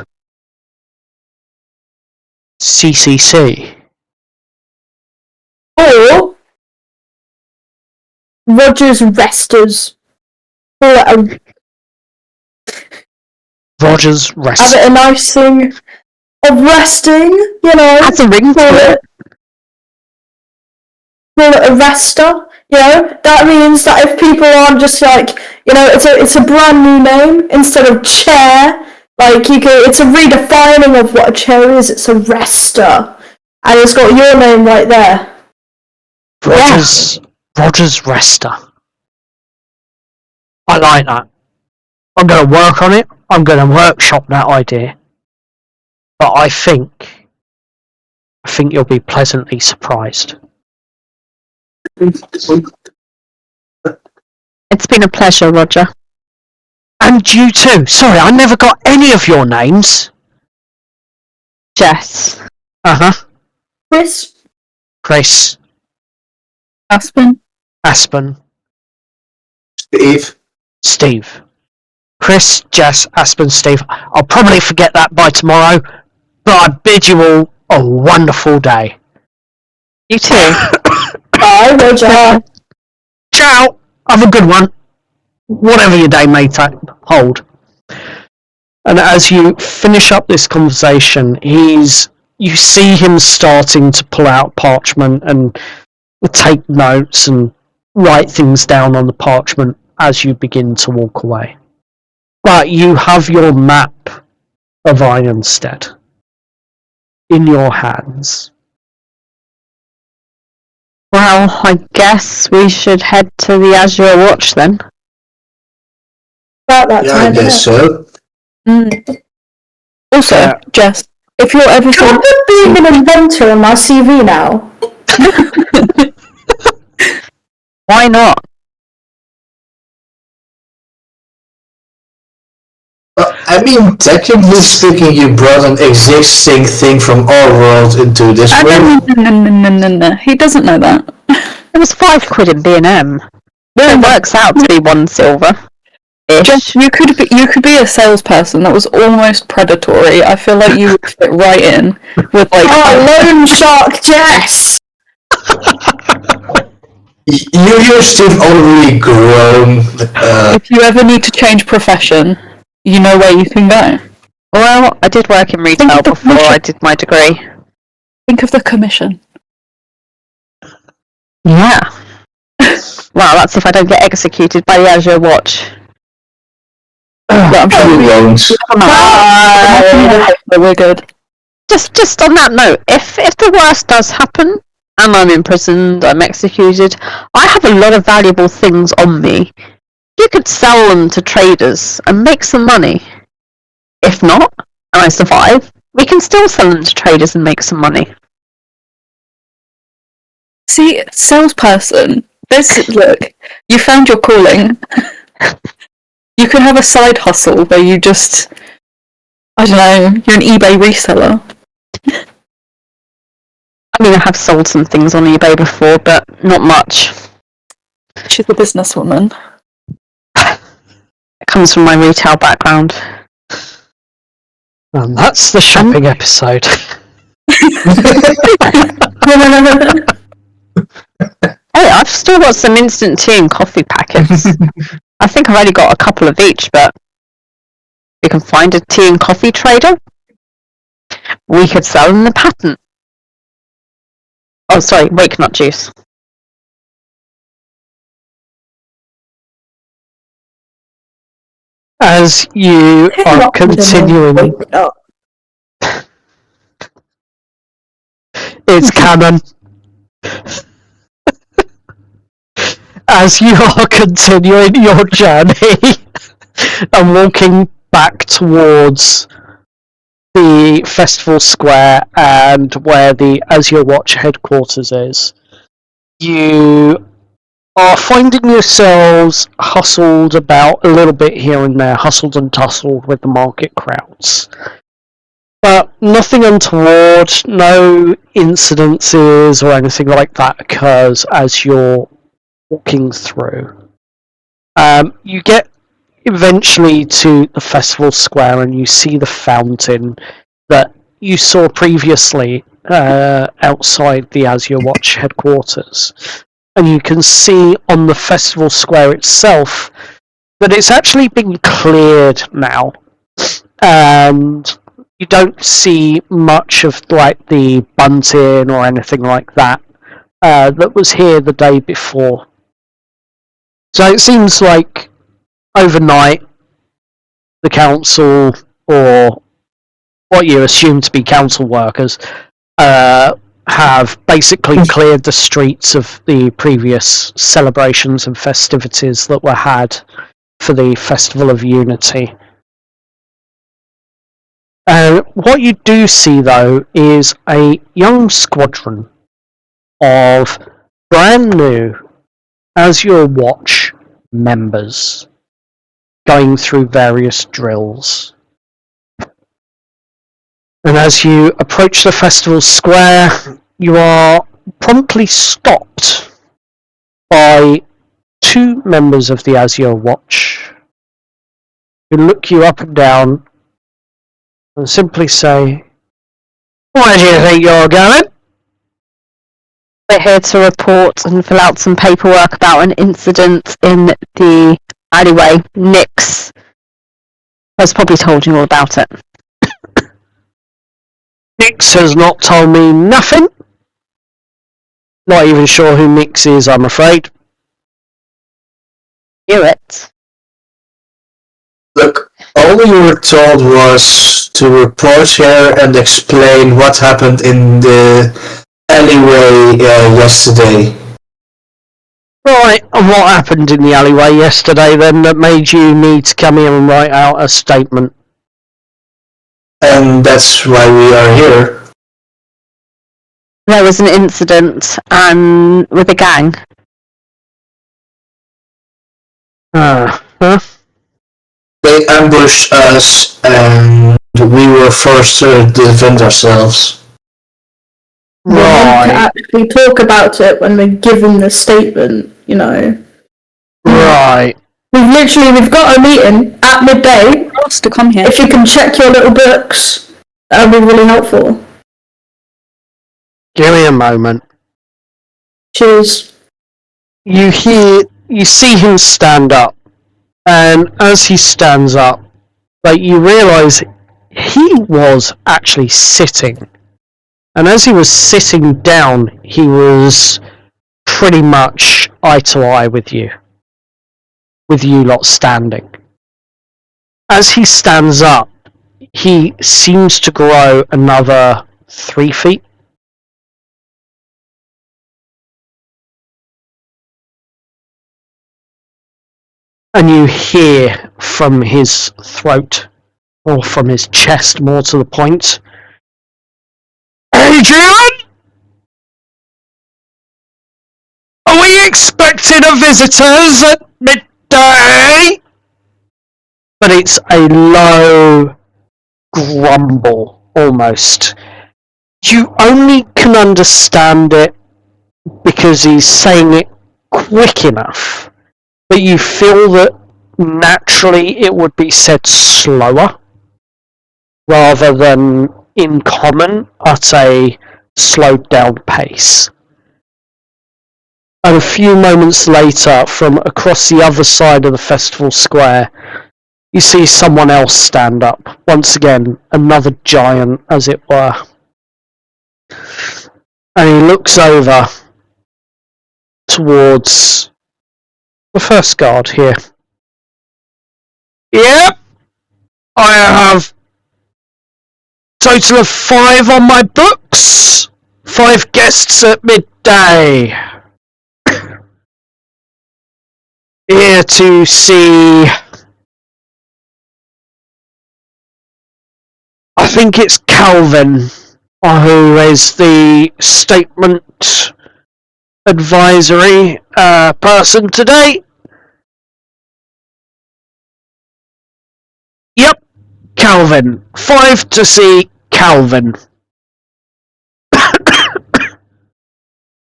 CCC. Or Roger's Resters. Roger's rest. Have it a nice thing of resting, you know. That's a ring to it. Call it a rester, you know. That means that if people aren't just like, you know, it's a brand new name instead of chair. Like it's a redefining of what a chair is. It's a rester, and it's got your name right there. Roger's Rester. I like that. I'm going to work on it. I'm going to workshop that idea. But I think you'll be pleasantly surprised. It's been a pleasure, Roger. And you too. Sorry, I never got any of your names. Jess. Uh-huh. Chris. Aspen. Steve. Chris, Jess, Aspen, Steve. I'll probably forget that by tomorrow, but I bid you all a wonderful day. You too. Bye, Roger. Ciao. Have a good one. Whatever your day may hold. And as you finish up this conversation, you see him starting to pull out parchment and take notes and write things down on the parchment as you begin to walk away. But you have your map of Ironstead in your hands. Well, I guess we should head to the Azure Watch then. About that Yeah, I time. guess so. Also, Jess, if you're ever Can I put being an inventor on my CV now? Why not? I mean, technically speaking, you brought an existing thing from our world into this world. No. He doesn't know that. It was £5 in B&M. It works out to be 1 silver. Jess, you could be a salesperson. That was almost predatory. I feel like you would fit right in with like. Oh, loan shark Jess! Your Steve already grown. If you ever need to change profession, you know where you can go. Well, I did work in retail before I did my degree. Think of the commission. Yeah. Well, that's if I don't get executed by the Azure Watch. Yeah, I'm sure You won't. we're good. Just on that note, if the worst does happen, and I'm imprisoned, I'm executed, I have a lot of valuable things on me. You could sell them to traders and make some money. If not, and I survive, we can still sell them to traders and make some money. See, salesperson. Look, you found your calling. You can have a side hustle where you just, I don't know, you're an eBay reseller. I mean, I have sold some things on eBay before, but not much. She's a businesswoman. It comes from my retail background. And that's the shopping episode. Hey, I've still got some instant tea and coffee packets. I think I've only got a couple of each, but we can find a tea and coffee trader. We could sell them the patent. Oh, sorry, wake nut juice. As you are continuing, it's canon. As you are continuing your journey and walking back towards the festival square and where the Azure Watch headquarters is, you are finding yourselves hustled about a little bit here and there, hustled and tussled with the market crowds. But nothing untoward, no incidences or anything like that occurs as you're walking through. You get eventually to the festival square and you see the fountain that you saw previously outside the Azure Watch headquarters. And you can see on the festival square itself that it's actually been cleared now. And you don't see much of like the bunting or anything like that that was here the day before. So it seems like overnight the council, or what you assume to be council workers, have basically cleared the streets of the previous celebrations and festivities that were had for the Festival of Unity. What you do see, though, is a young squadron of brand new Azure Watch members going through various drills. And as you approach the festival square, you are promptly stopped by two members of the Azure Watch who look you up and down and simply say, "Where do you think you're going?" We're here to report and fill out some paperwork about an incident in the alleyway. Nix has probably told you all about it. Nix has not told me nothing. Not even sure who Nix is, I'm afraid. Hear it. Look, all we were told was to report here and explain what happened in the alleyway yesterday. Right, and what happened in the alleyway yesterday then that made you need to come here and write out a statement? And that's why we are here. There was an incident with a gang. Huh? They ambushed us and we were forced to defend ourselves. We're meant to Right, actually talk about it when we're given the statement, you know. right. We've got a meeting at midday. Asked to come here. If you can check your little books, that would be really helpful. Give me a moment. Cheers. You see him stand up, and as he stands up, you realise he was actually sitting. And as he was sitting down, he was pretty much eye to eye with you lot standing. As he stands up, he seems to grow another 3 feet. And you hear from his throat, or from his chest more to the point, "Adrian? Are we expecting a visitors at midday?" But it's a low grumble, almost. You only can understand it because he's saying it quick enough, but you feel that naturally it would be said slower, rather than in common at a slowed down pace. And a few moments later, from across the other side of the festival square, you see someone else stand up. Once again, another giant, as it were. And he looks over towards the first guard here. "Yep, I have total of 5 on my books. 5 guests at midday. Here to see, I think it's Calvin, who is the statement advisory person today." "Yep, Calvin. 5 to see Calvin."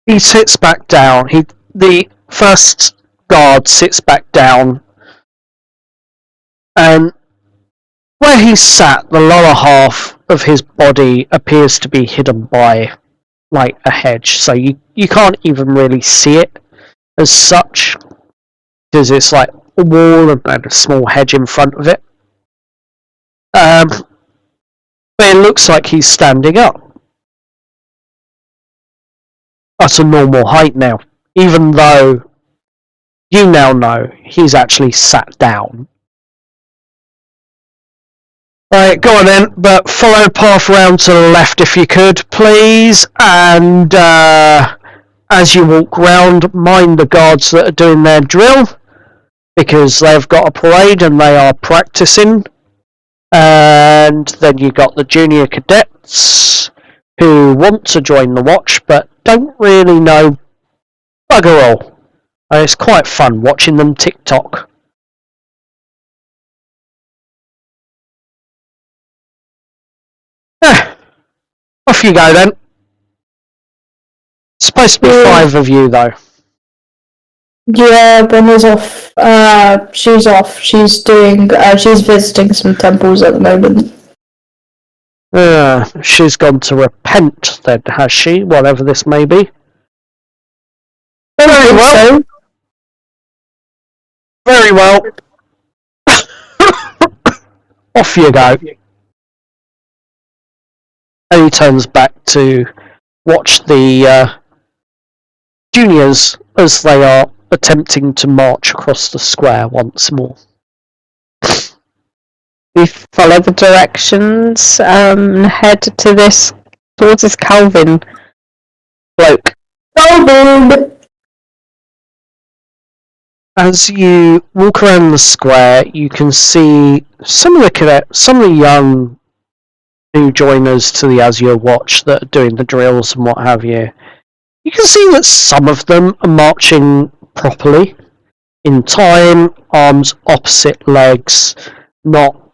He sits back down. The first guard sits back down, and where he's sat, the lower half of his body appears to be hidden by a hedge, so you can't even really see it as such, because it's like a wall and a small hedge in front of it. But it looks like he's standing up at a normal height now, even though you now know he's actually sat down. Right, go on then, but follow the path round to the left if you could, please, and as you walk round, mind the guards that are doing their drill, because they've got a parade and they are practicing, and then you got the junior cadets who want to join the watch but don't really know bugger all. It's quite fun watching them TikTok. Off you go then. It's supposed to be 5 of you though. Yeah, Brenna's off. She's off. She's doing. She's visiting some temples at the moment. She's gone to repent then, has she? Whatever this may be. Very well. Very well. Off you go. And he turns back to watch the juniors as they are attempting to march across the square once more. We follow the directions and head to towards this Calvin bloke. Calvin! As you walk around the square, you can see some of the young new joiners to the Azure Watch that are doing the drills and what have you. You can see that some of them are marching properly, in time, arms opposite legs, not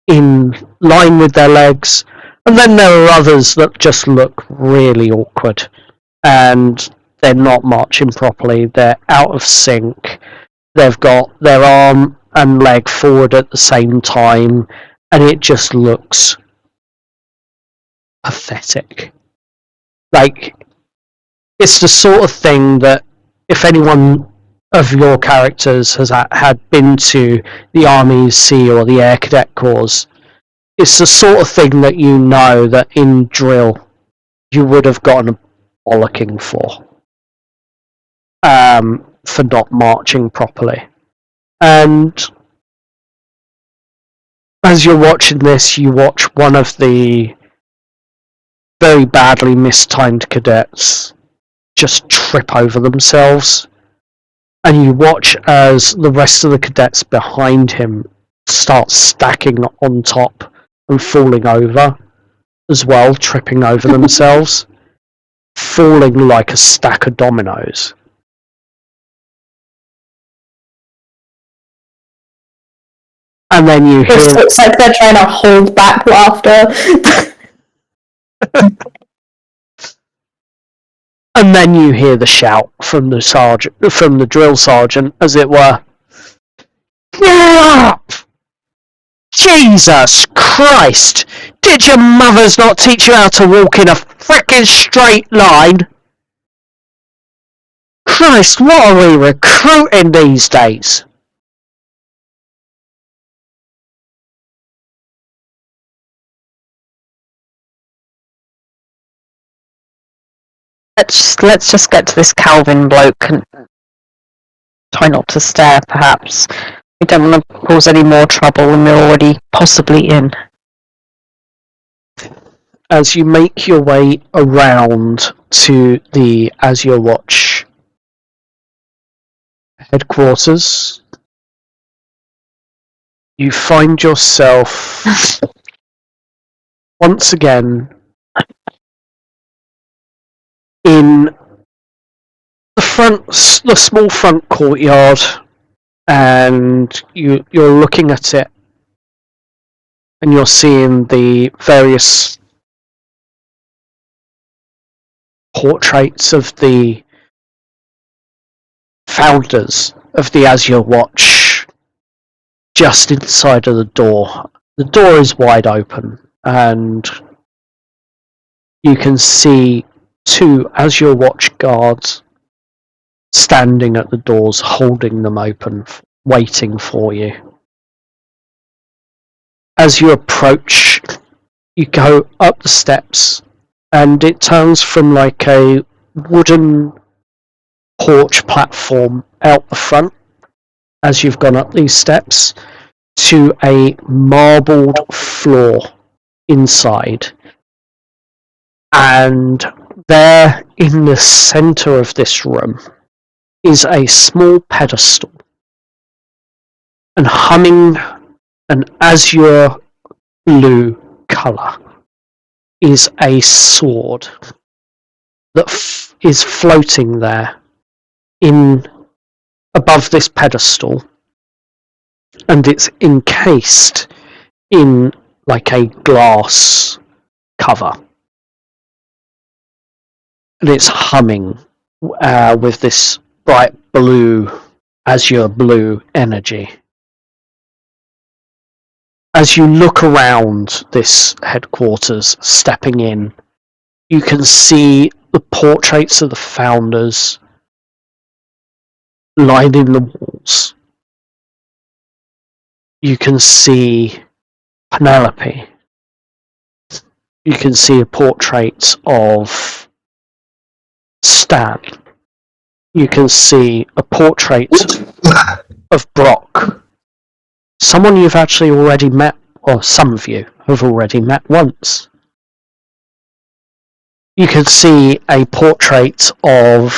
in line with their legs, and then there are others that just look really awkward, and they're not marching properly, they're out of sync, they've got their arm and leg forward at the same time, and it just looks pathetic. Like, it's the sort of thing that if anyone of your characters has had been to the Army, Sea or the Air Cadet Corps, it's the sort of thing that you know that in drill you would have gotten a bollocking for not marching properly. And as you're watching this, you watch one of the very badly mistimed cadets just trip over themselves, and you watch as the rest of the cadets behind him start stacking on top and falling over as well, tripping over themselves, falling like a stack of dominoes. And then you hear... It looks like they're trying to hold back laughter. And then you hear the shout from the drill sergeant, as it were. Get up! Jesus Christ! Did your mothers not teach you how to walk in a frickin' straight line? Christ, what are we recruiting these days? Let's just get to this Calvin bloke and try not to stare, perhaps. We don't want to cause any more trouble than we're already possibly in. As you make your way around to the Azure Watch headquarters, you find yourself once again in the small front courtyard, and you're looking at it, and you're seeing the various portraits of the founders of the Azure Watch just inside of the door. The door is wide open, and you can see 2 Azure Watch guards standing at the doors, holding them open, waiting for you. As you approach, you go up the steps, and it turns from like a wooden porch platform out the front, as you've gone up these steps, to a marbled floor inside. And there in the center of this room is a small pedestal. And humming an azure blue colour is a sword that is floating there above this pedestal, and it's encased in like a glass cover, and it's humming with this bright blue, azure blue energy. As you look around this headquarters, stepping in, you can see the portraits of the founders lining the walls. You can see Penelope. You can see a portrait of Stan. You can see a portrait of Brock. Someone you've actually already met, or some of you have already met once. You can see a portrait of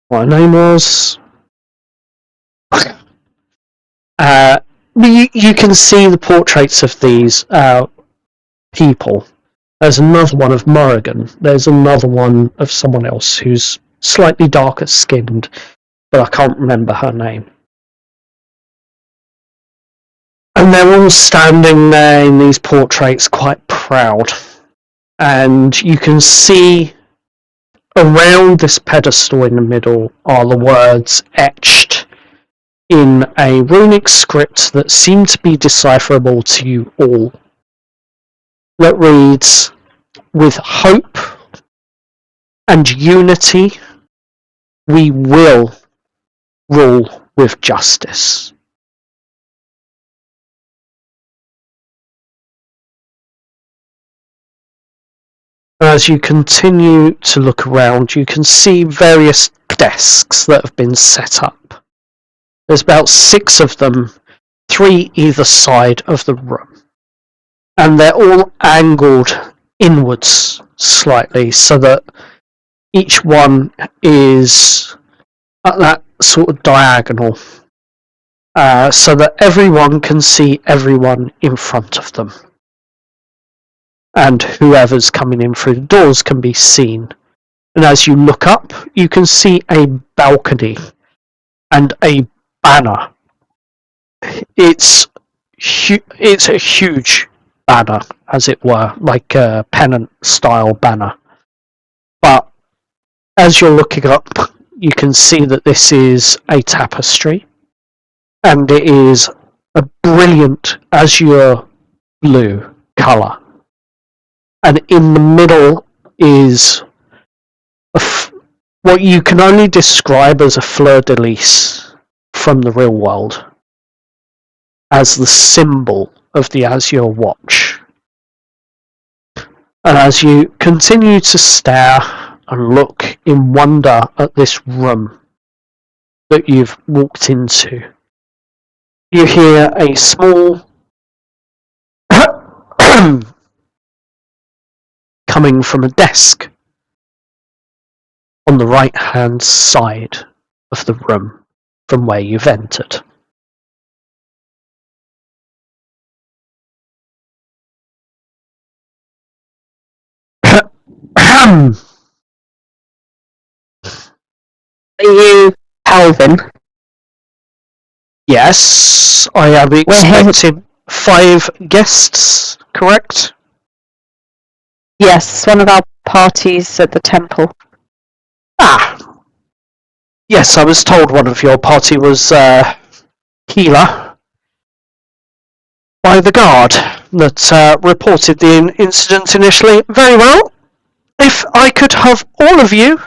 what her name was. You can see the portraits of these people. There's another one of Morrigan. There's another one of someone else who's slightly darker skinned, but I can't remember her name. And they're all standing there in these portraits quite proud. And you can see around this pedestal in the middle are the words etched in a runic script that seem to be decipherable to you all. That reads, "With hope and unity, we will rule with justice." As you continue to look around, you can see various desks that have been set up. There's about 6 of them, 3 either side of the room. And they're all angled inwards slightly, so that each one is at that sort of diagonal, so that everyone can see everyone in front of them. And whoever's coming in through the doors can be seen. And as you look up, you can see a balcony and a banner. It's a huge banner, as it were, like a pennant-style banner. But as you're looking up, you can see that this is a tapestry, and it is a brilliant azure blue colour. And in the middle is what you can only describe as a fleur-de-lis from the real world, as the symbol of the Azure Watch. And as you continue to stare and look in wonder at this room that you've walked into, you hear a small coming from a desk on the right-hand side of the room from where you've entered. Are you Calvin? Yes, I am expecting 5 guests, correct? Yes, one of our parties at the temple. Ah, yes, I was told one of your party was healer by the guard that reported the incident initially. Very well. If I could have all of you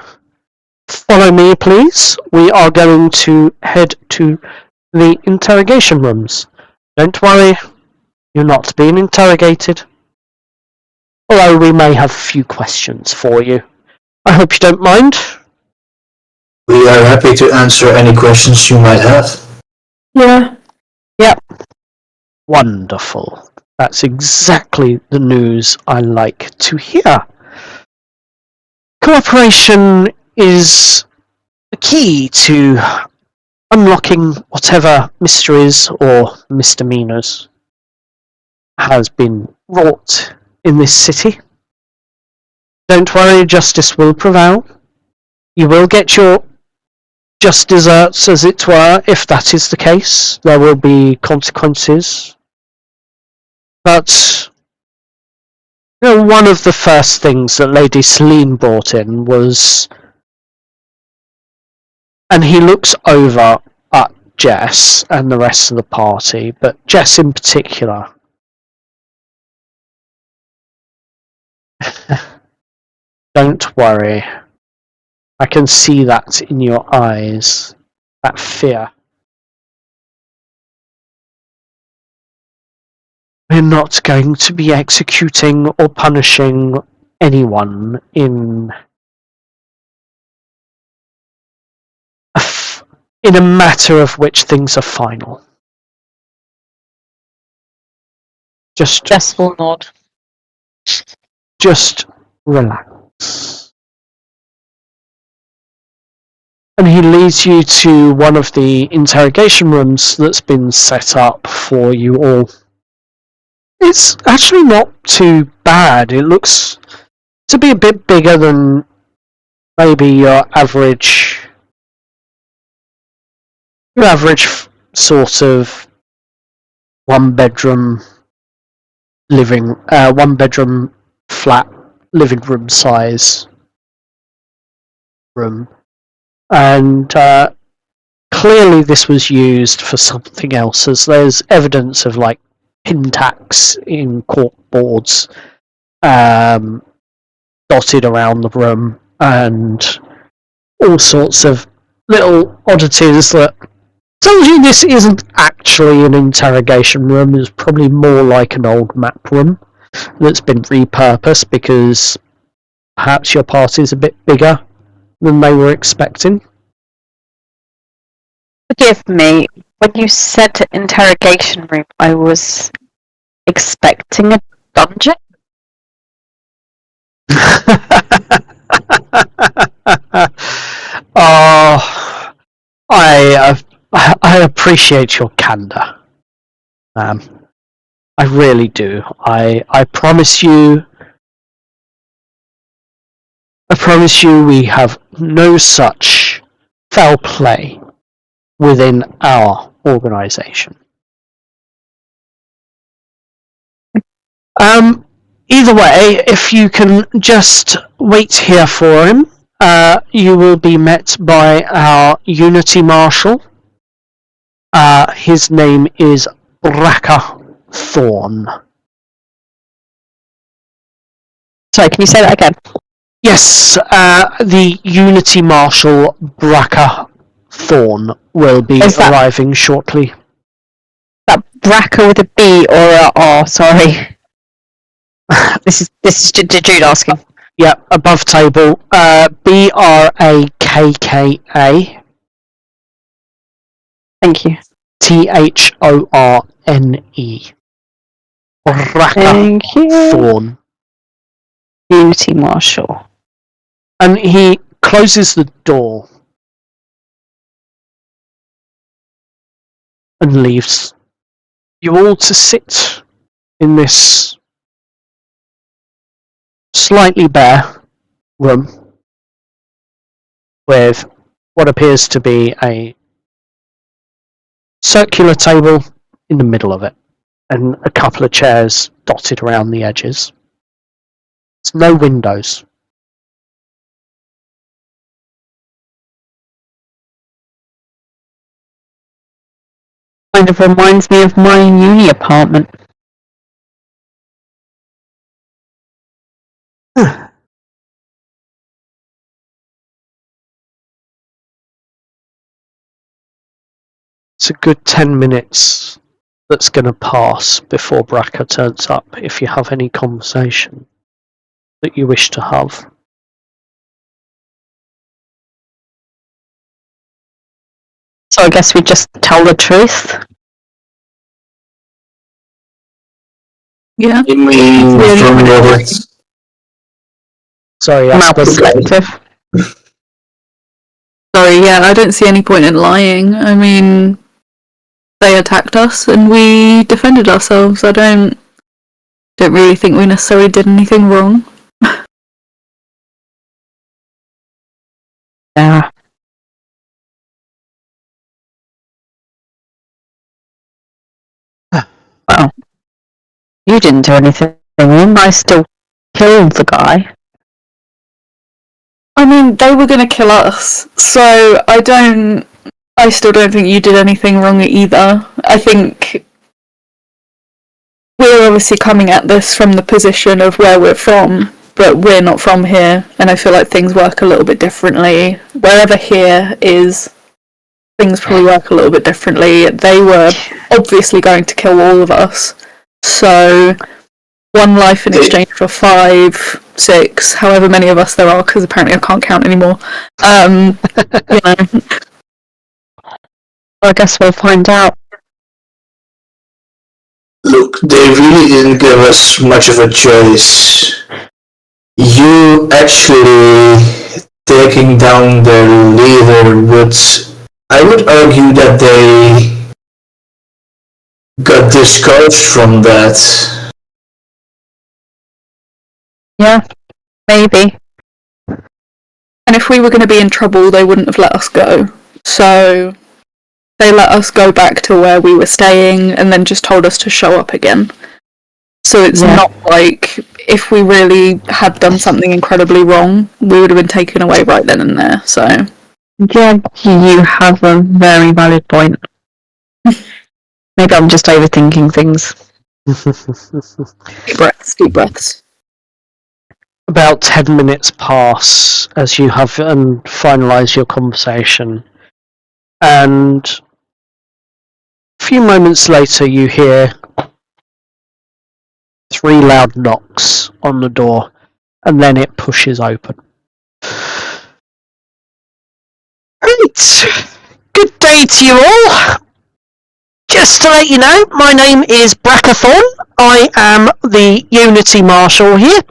follow me, please. We are going to head to the interrogation rooms. Don't worry, you're not being interrogated. Although we may have a few questions for you. I hope you don't mind. We are happy to answer any questions you might have. Yeah. Wonderful. That's exactly the news I like to hear. Cooperation is the key to unlocking whatever mysteries or misdemeanors has been wrought in this city. Don't worry, justice will prevail. You will get your just desserts, as it were, if that is the case. There will be consequences. But one of the first things that Lady Celine brought in was, and he looks over at Jess and the rest of the party, but Jess in particular. Don't worry. I can see that in your eyes. That fear. We're not going to be executing or punishing anyone in a matter of which things are final. Jess will nod. Just relax. And he leads you to one of the interrogation rooms that's been set up for you all. It's actually not too bad. It looks to be a bit bigger than maybe your average sort of one bedroom flat living room size room. And clearly this was used for something else, as there's evidence of like pin tacks in cork boards dotted around the room, and all sorts of little oddities that tells you this isn't actually an interrogation room. It's probably more like an old map room that's been repurposed because perhaps your party's a bit bigger than they were expecting. Forgive me, when you said interrogation room, I was expecting a dungeon? Oh, I appreciate your candor. I really do. I promise you we have no such foul play within our organisation. Either way, if you can just wait here for him, you will be met by our Unity Marshal. His name is Brokka Thorne. Sorry, can you say that again? Yes, the Unity Marshal Brokka Thorne will be arriving shortly. That Brokka with a B or a R? Sorry. This is Jude asking. Yeah, above table. Brakka. Thank you. Thorne. Brokka Thank you. Thorne. Unity Marshal. And he closes the door and leaves you all to sit in this slightly bare room with what appears to be a circular table in the middle of it and a couple of chairs dotted around the edges. There's no windows. Kind of reminds me of my uni apartment. It's a good 10 minutes that's going to pass before Brokka turns up if you have any conversation that you wish to have. So I guess we just tell the truth. Yeah. I mean, Really from good. what it... Sorry, From our Aspen. perspective. Sorry, yeah, I don't see any point in lying. I mean, they attacked us and we defended ourselves. I don't really think we necessarily did anything wrong. Yeah. Well, you didn't do anything wrong. I still killed the guy. I mean, they were going to kill us, so I still don't think you did anything wrong either. I think we're obviously coming at this from the position of where we're from, but we're not from here, and I feel like things work a little bit differently. Wherever here is, things probably work a little bit differently. They were obviously going to kill all of us, so 1 life in exchange for 5, 6, however many of us there are, because apparently I can't count anymore. You know. I guess we'll find out. Look, they really didn't give us much of a choice. You actually taking down their leader I would argue that they got discouraged from that. Yeah, maybe. And if we were going to be in trouble, they wouldn't have let us go. So they let us go back to where we were staying and then just told us to show up again. So it's not like if we really had done something incredibly wrong, we would have been taken away right then and there. So Yeah, you have a very valid point. Maybe I'm just overthinking things. deep breaths. About 10 minutes pass as you have finalise your conversation, and a few moments later you hear 3 loud knocks on the door, and then it pushes open. Right, good day to you all. Just to let you know, my name is Brokka Thorne. I am the Unity Marshal here.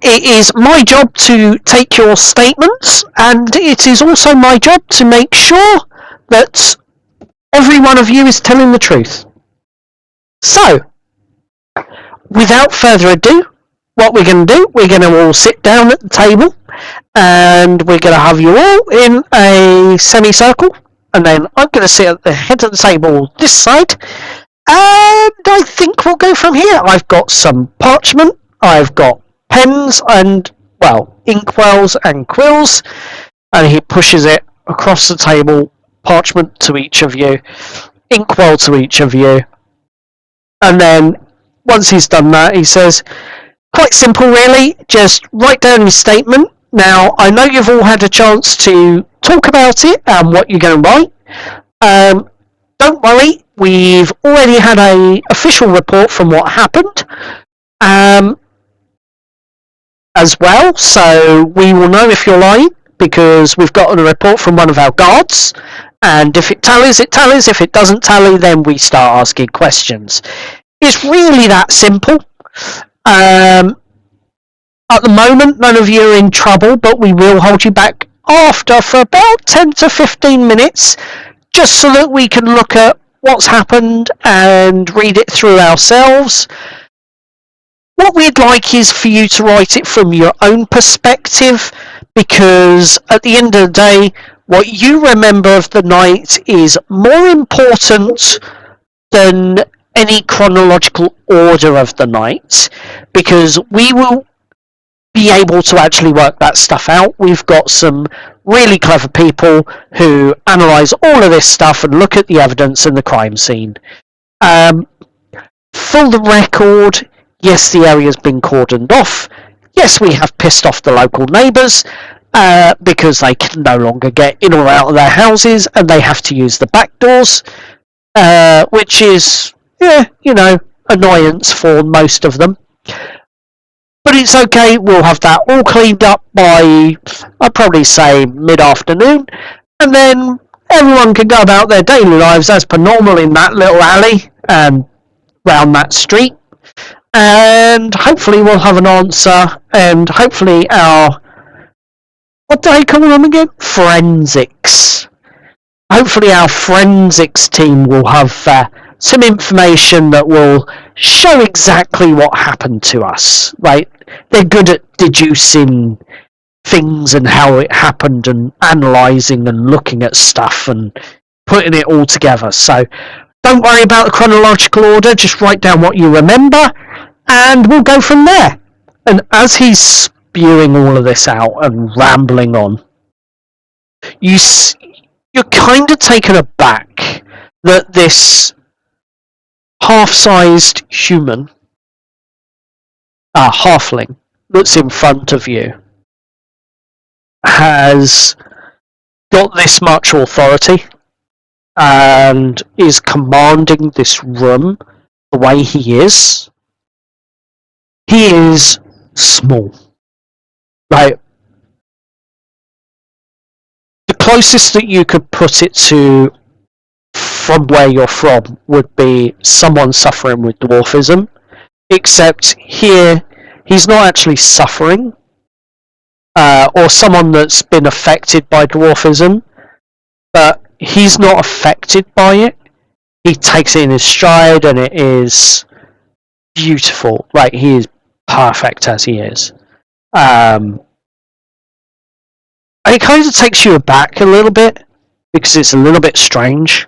It is my job to take your statements, and it is also my job to make sure that every one of you is telling the truth. So, without further ado, what we're going to do, we're going to all sit down at the table, and we're going to have you all in a semicircle, and then I'm going to sit at the head of the table this side, and I think we'll go from here. I've got some parchment, I've got pens and, well, inkwells and quills, and he pushes it across the table, parchment to each of you, inkwell to each of you, and then once he's done that, he says, quite simple really, just write down your statement. Now, I know you've all had a chance to talk about it and what you're going to write. Don't worry, we've already had an official report from what happened. As well, so we will know if you're lying because we've gotten a report from one of our guards, and if it tallies, it tallies. If it doesn't tally, then we start asking questions. It's really that simple. At the moment, none of you are in trouble, but we will hold you back after for about 10 to 15 minutes, just so that we can look at what's happened and read it through ourselves. What we'd like is for you to write it from your own perspective, because at the end of the day, what you remember of the night is more important than any chronological order of the night, because we will be able to actually work that stuff out. We've got some really clever people who analyse all of this stuff and look at the evidence in the crime scene. For the record, yes, the area's been cordoned off. Yes, we have pissed off the local neighbours because they can no longer get in or out of their houses and they have to use the back doors, which is, annoyance for most of them. But it's okay, we'll have that all cleaned up by, I'd probably say, mid-afternoon, and then everyone can go about their daily lives as per normal in that little alley round that street. And hopefully we'll have an answer, and hopefully our... What do they call them again? Forensics. Hopefully our forensics team will have some information that will show exactly what happened to us. Right? They're good at deducing things and how it happened and analysing and looking at stuff and putting it all together. So don't worry about the chronological order, just write down what you remember and we'll go from there. And as he's spewing all of this out and rambling on, you're kind of taken aback that this half-sized human, halfling, that's in front of you has got this much authority and is commanding this room the way he is. He is small. Like, the closest that you could put it to from where you're from would be someone suffering with dwarfism, except here he's not actually suffering, or someone that's been affected by dwarfism, but he's not affected by it. He takes it in his stride and it is beautiful. Right, he is perfect as he is. And it kind of takes you aback a little bit, because it's a little bit strange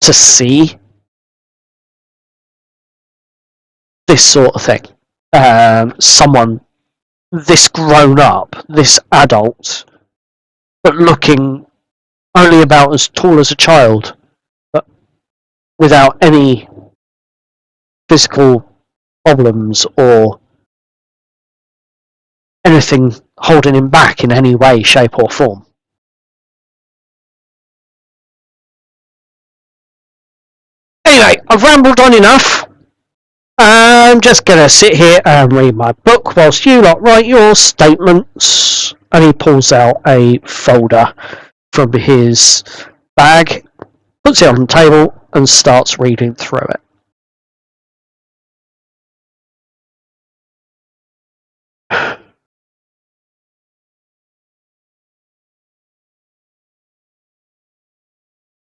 to see this sort of thing. Someone this grown up, this adult, but looking only about as tall as a child, but without any physical problems or anything holding him back in any way, shape or form. Anyway, I've rambled on enough. I'm just going to sit here and read my book whilst you lot write your statements. And he pulls out a folder from his bag, puts it on the table and starts reading through it.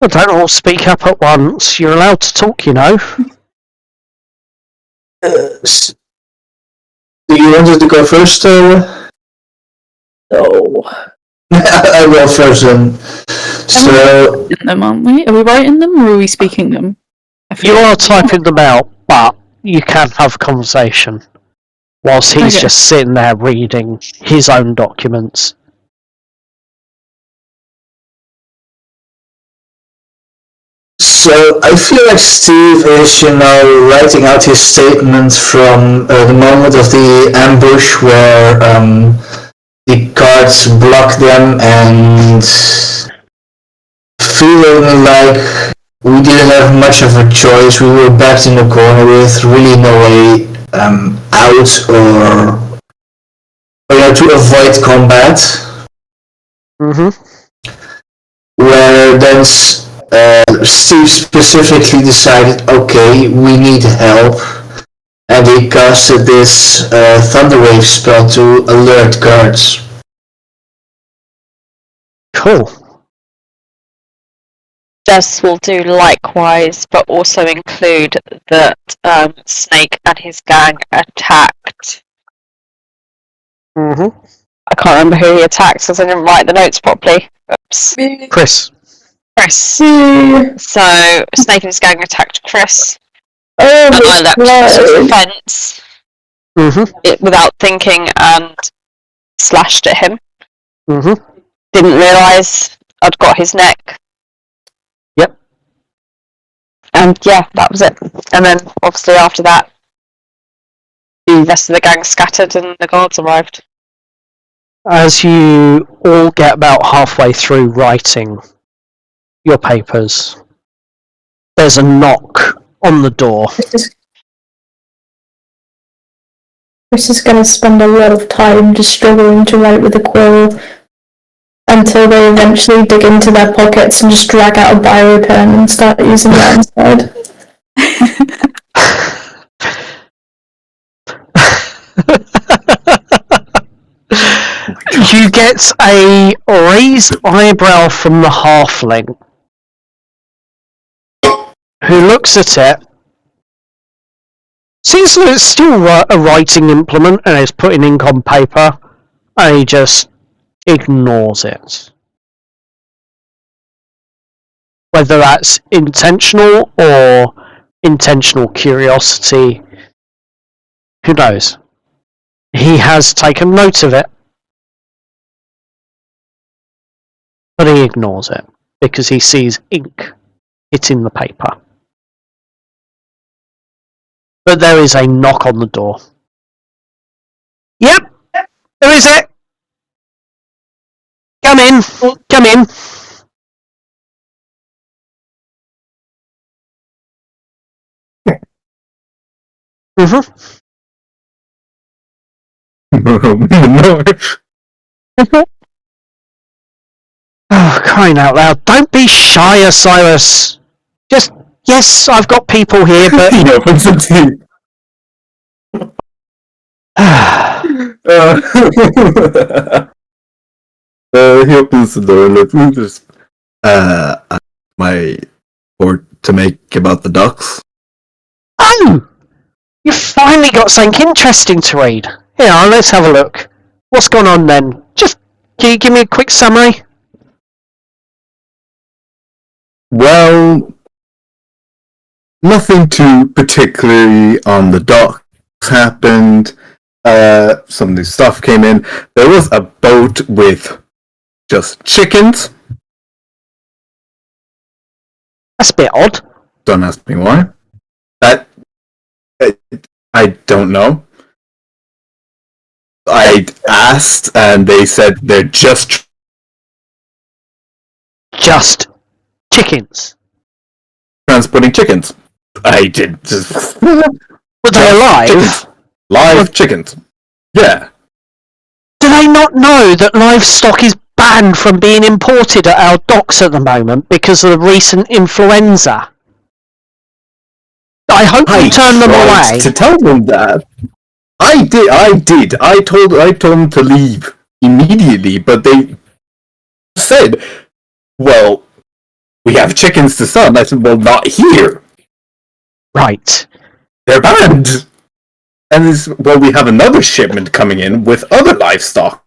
I don't all speak up at once. You're allowed to talk, you know. Do you want to go first? No. I will first then. So In them, aren't we? Are we writing them or are we speaking them? You are typing them out, but you can have a conversation whilst he's Okay. just sitting there reading his own documents. So I feel like Steve is, writing out his statement from the moment of the ambush where the guards blocked them, and feeling like we didn't have much of a choice. We were backed in the corner with really no way out or to avoid combat. Where then Steve specifically decided, okay, we need help, and he casted this Thunderwave spell to alert guards. Cool. Jess will do likewise, but also include that Snake and his gang attacked. I can't remember who he attacked because I didn't write the notes properly. Oops. Chris. Chris. So Snake and his gang attacked Chris. I leapt to the fence without thinking and slashed at him. Didn't realise I'd got his neck. Yep. And yeah, that was it. And then obviously after that, the rest of the gang scattered and the guards arrived. As you all get about halfway through writing your papers, there's a knock on the door. Chris is going to spend a lot of time just struggling to write with a quill, until they eventually dig into their pockets and just drag out a biro pen and start using that instead. You get a raised eyebrow from the halfling, who looks at it, sees that it's still a writing implement and is putting ink on paper, and he just ignores it. Whether that's intentional or intentional curiosity, who knows? He has taken note of it, but he ignores it because he sees ink hitting the paper. But there is a knock on the door. Yep, who is it? Come in, come in. No. Oh, crying out loud. Don't be shy, Osiris. Just, yes, I've got people here, but... He opens the tea. He opens the door and looks. My report to make about the ducks. Oh! You've finally got something interesting to read. Here, let's have a look. What's gone on then? Just, can you give me a quick summary? Well, nothing too particularly on the docks happened. Some new stuff came in. There was a boat with just chickens. That's a bit odd. Don't ask me why. I don't know. I asked, and they said they're just chickens. transporting chickens. I did just... Were they alive? Chickens. Live chickens. Yeah. Do they not know that livestock is banned from being imported at our docks at the moment because of the recent influenza? I hope you turn them away. To tell them that. I did. I told them to leave immediately, but they said, well, we have chickens to sell. And I said, well, not here. Right. They're banned. And well, we have another shipment coming in with other livestock.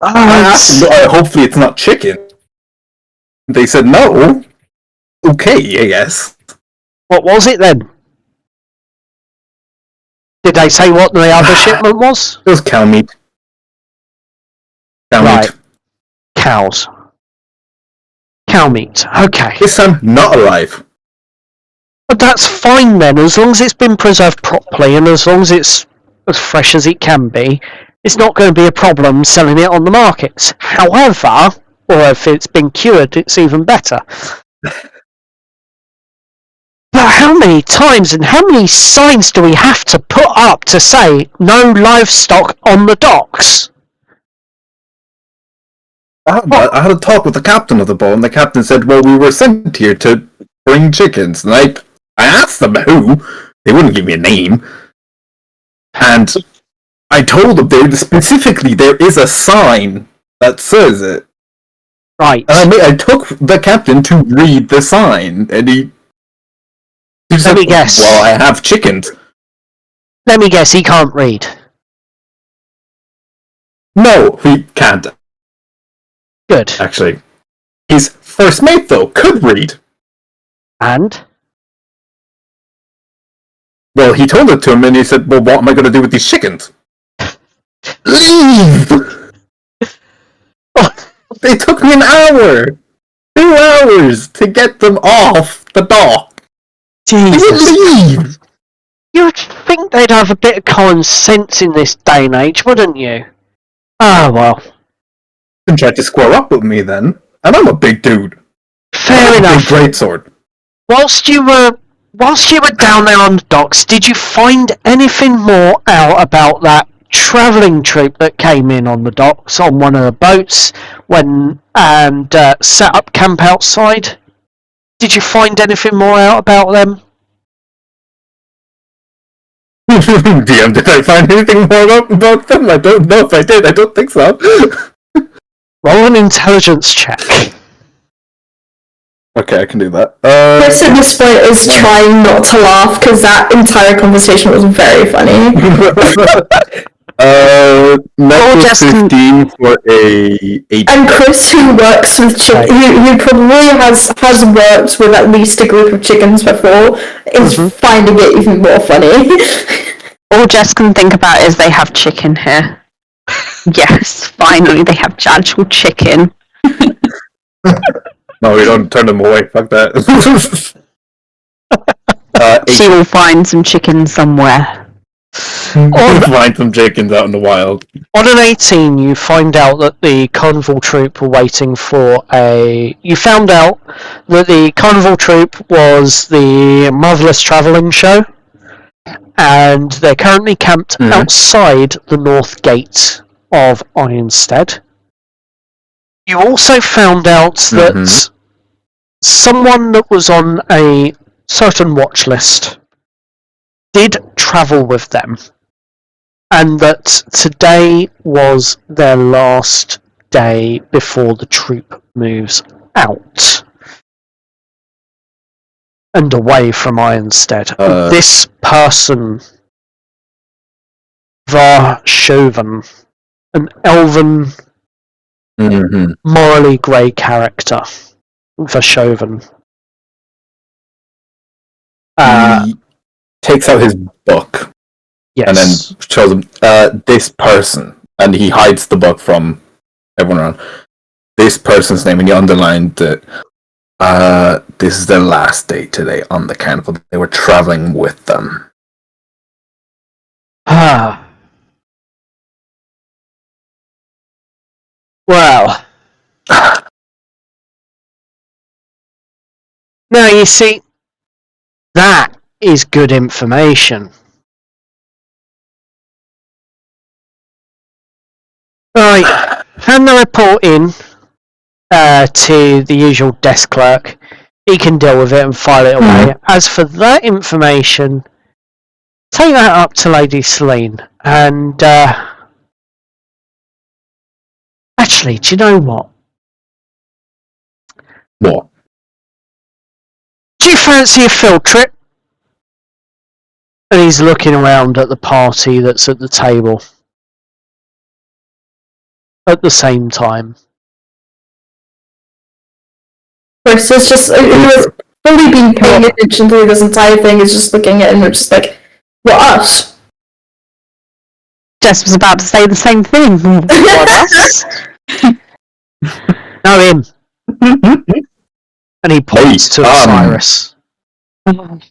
Hopefully it's not chicken. They said no. Okay, I guess. What was it then? Did they say what the other shipment was? It was cow meat. Right. Cows. Cow meat. Okay. This time, not alive. But that's fine then, as long as it's been preserved properly and as long as it's as fresh as it can be, it's not going to be a problem selling it on the markets. However, or if it's been cured, it's even better. But how many times and how many signs do we have to put up to say no livestock on the docks? I had a talk with the captain of the boat, and the captain said, well, we were sent here to bring chickens. And I asked them who. They wouldn't give me a name. And I told them specifically there is a sign that says it. Right. And I took the captain to read the sign, and he Let me guess. Well, I have chickens. Let me guess, he can't read. No, he can't. Good. Actually. His first mate, though, could read. And? Well, he told it to him, and he said, well, what am I going to do with these chickens? Leave! They took me an hour! 2 hours to get them off the dock! Jesus. Leave! You'd think they'd have a bit of common sense in this day and age, wouldn't you? Ah, well. And tried to square up with me then. And I'm a big dude. Fair enough. Big greatsword. Whilst you were down there on the docks, did you find anything more out about that travelling troupe that came in on the docks on one of the boats and set up camp outside. Did you find anything more out about them? DM, did I find anything more about them? I don't know if I did. I don't think so. Roll an intelligence check. Okay, I can do that. Chris at this point is trying not to laugh because that entire conversation was very funny. Net 15 for a 8. And Chris, who works with who probably has worked with at least a group of chickens before, is finding it even more funny. All Jess can think about is they have chicken here. Yes, finally they have actual chicken. No, we don't turn them away. Fuck that. She will find some chicken somewhere. Find some chickens out in the wild. On an 18, you find out that the carnival troupe were waiting for You found out that the carnival troupe was the Marvellous Travelling Show, and they're currently camped outside the north gate of Ironstead. You also found out that someone that was on a certain watch list did travel with them, and that today was their last day before the troop moves out and away from Ironstead. This person, Va Shoven, an elven, morally grey character, Va Shoven. He takes out his book. Yes. And then shows him this person, and he hides the book from everyone around. This person's name, and he underlined that this is their last day today on the carnival. They were traveling with them. Well, now you see, that is good information. Right, hand the report in to the usual desk clerk. He can deal with it and file it away. As for that information, take that up to Lady Celine. And actually, do you know what? What? Do you fancy a field trip? And he's looking around at the party that's at the table at the same time. Chris is just, he was fully been paying attention through this entire thing, is just looking at him and just like, what, us? Jess was about to say the same thing. What, us? No, him. And he points to Osiris. You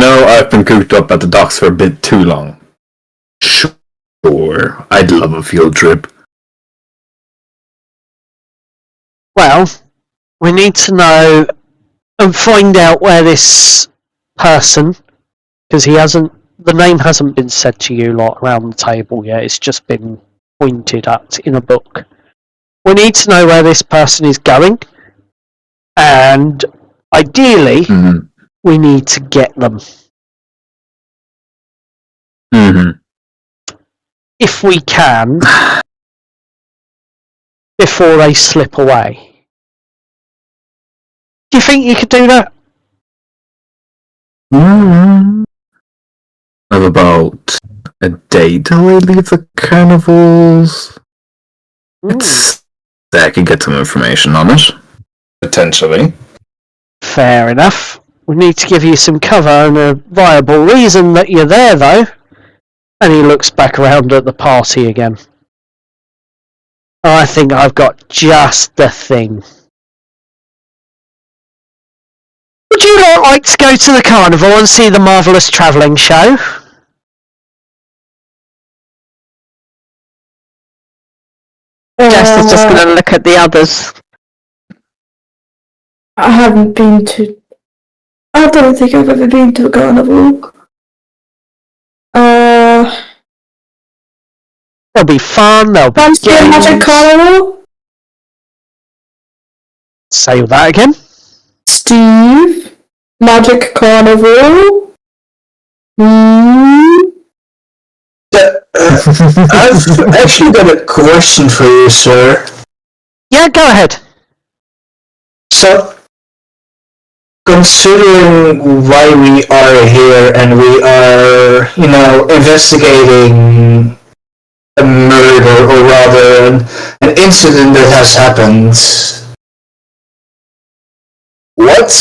know, I've been cooped up at the docks for a bit too long. Sure, I'd love a field trip. Well, we need to know and find out where this person, because the name hasn't been said to you lot around the table yet, it's just been pointed at in a book. We need to know where this person is going, and ideally, we need to get them. If we can, before they slip away. Do you think you could do that? Of about a day till we leave the carnivals. I could get some information on it. Potentially. Fair enough. We need to give you some cover and a viable reason that you're there, though. And he looks back around at the party again. I think I've got just the thing. Would you not like to go to the carnival and see the Marvellous Travelling Show? Jess is just going to look at the others. I haven't been to... I don't think I've ever been to a carnival. There'll be fun, there'll be Fancy a magic games. carnival? Say that again. Steve? Magic carnival? I've actually got a question for you, sir. Yeah, go ahead. So, considering why we are here and we are, investigating a murder, or rather an incident that has happened, what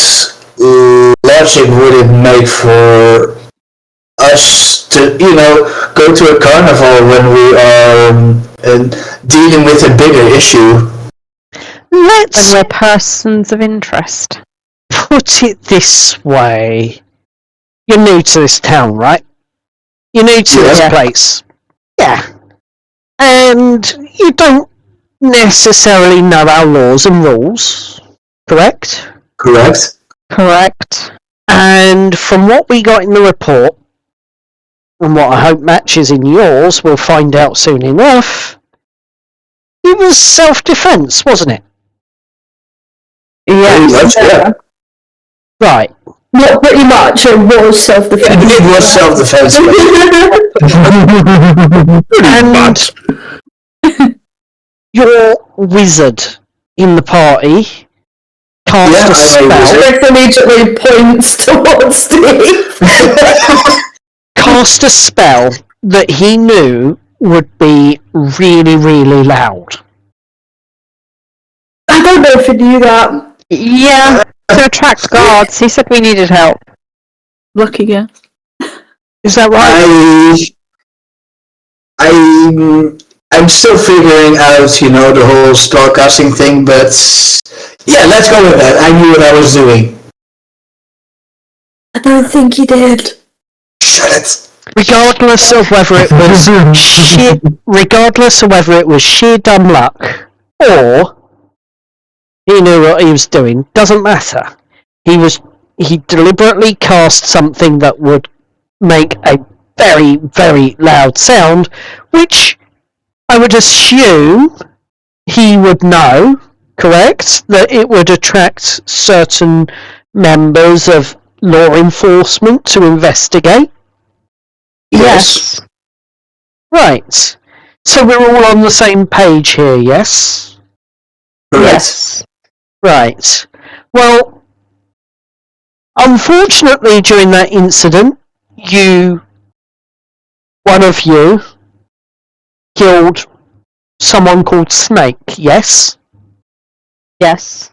logic would it make for us to, go to a carnival when we are dealing with a bigger issue? Let's When we're persons of interest. put it this way. You're new to this town, right? You're new to this Yeah. place. Yeah. And you don't necessarily know our laws and rules, correct? Correct? Correct. And from what we got in the report, and what I hope matches in yours, we'll find out soon enough, it was self-defense, wasn't it? Pretty much, yeah. Right. Not pretty much, it was self-defense. It was self-defense. And your wizard in the party cast a spell. Rick immediately points towards Steve. Cast a spell that he knew would be really, really loud. I don't know if he knew that. Yeah, to attract guards. He said we needed help. Lucky guess. Is that right? I'm still figuring out, the whole spellcasting thing, but yeah, let's go with that. I knew what I was doing. I don't think he did. Shut it. Regardless of whether it was sheer dumb luck or he knew what he was doing, doesn't matter. He deliberately cast something that would make a very, very loud sound, which I would assume he would know, correct? That it would attract certain members of law enforcement to investigate. Yes. Right. So we're all on the same page here, yes? Yes. Right. Well, unfortunately during that incident, one of you, killed someone called Snake, yes? Yes.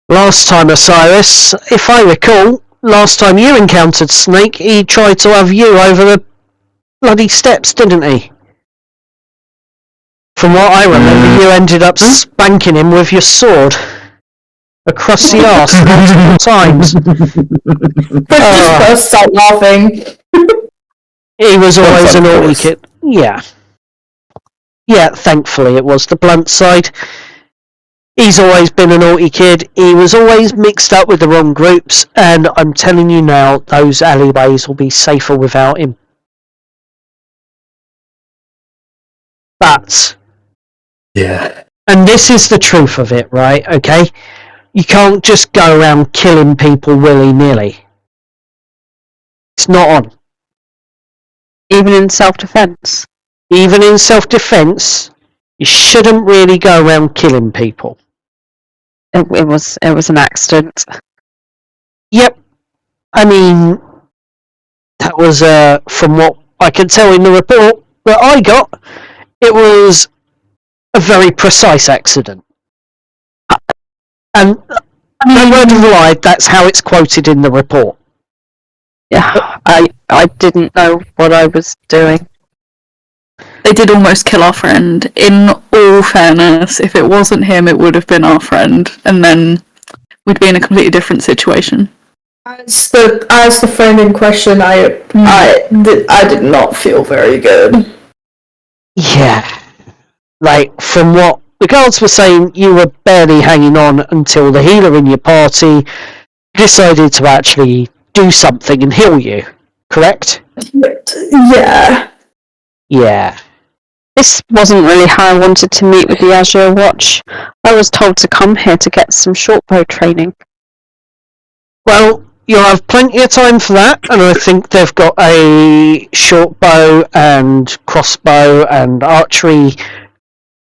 Last time, Osiris, if I recall, last time you encountered Snake, he tried to have you over the bloody steps, didn't he? From what I remember, you ended up spanking him with your sword across the arse multiple times. Just bursts out laughing. He was always a naughty kid. Yeah. Yeah, thankfully it was the blunt side. He's always been a naughty kid. He was always mixed up with the wrong groups, and I'm telling you now, those alleyways will be safer without him. But, Yeah. and this is the truth of it, right? Okay? You can't just go around killing people willy-nilly. It's not on. Even in self-defense. Even in self-defense, you shouldn't really go around killing people. It was an accident. Yep. I mean, that was, from what I can tell in the report that I got, it was a very precise accident. And, no word of a lie, that's how it's quoted in the report. Yeah, I didn't know what I was doing. They did almost kill our friend. In all fairness, if it wasn't him, it would have been our friend, and then we'd be in a completely different situation. As the friend in question, I did not feel very good. Yeah. Like, from what the guards were saying, you were barely hanging on until the healer in your party decided to actually do something and heal you, correct? Yeah. Yeah. This wasn't really how I wanted to meet with the Azure Watch. I was told to come here to get some shortbow training. Well, you'll have plenty of time for that, and I think they've got a short bow and crossbow and archery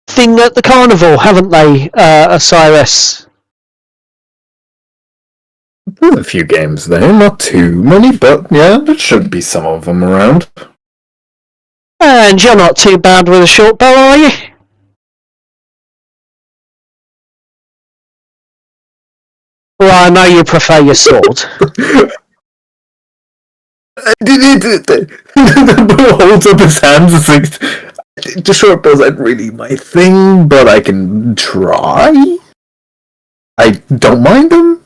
thing at the carnival, haven't they, Osiris? There's a few games there, not too many, but yeah, there should be some of them around. And you're not too bad with a short bow, are you? Well, I know you prefer your sword. The bow holds up his hands. It's like, the short bows aren't really my thing, but I can try. I don't mind them.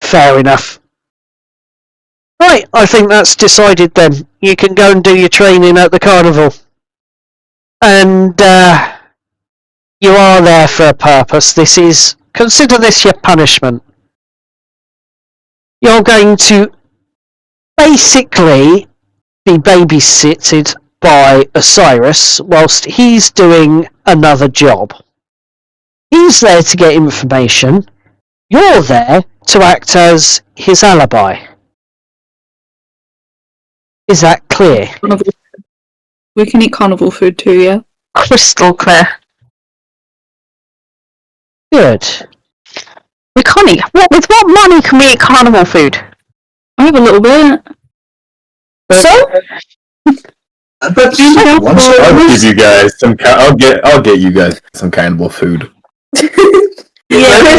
Fair enough. Right, I think that's decided then. You can go and do your training at the carnival. And you are there for a purpose. Consider this your punishment. You're going to basically be babysitted by Osiris whilst he's doing another job. He's there to get information. You're there to act as his alibi. Is that clear? We can eat carnival food too, yeah? Crystal clear. Good. We can't eat. With what money can we eat carnival food? I have a little bit. So? But I'll give you guys some. I'll get you guys some cannibal food. Yeah,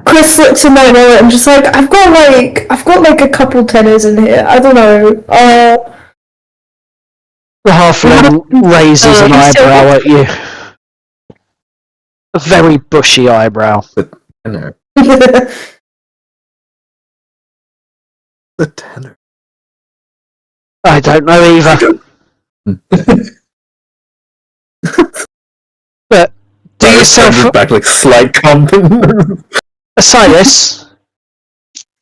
Chris looks in my wallet and just like, I've got like a couple tenors in here. I don't know. The halfling raises an eyebrow at you. A very bushy eyebrow. The tenor. The tenor. I don't know either. But do yourself back like slight compliment. Osiris,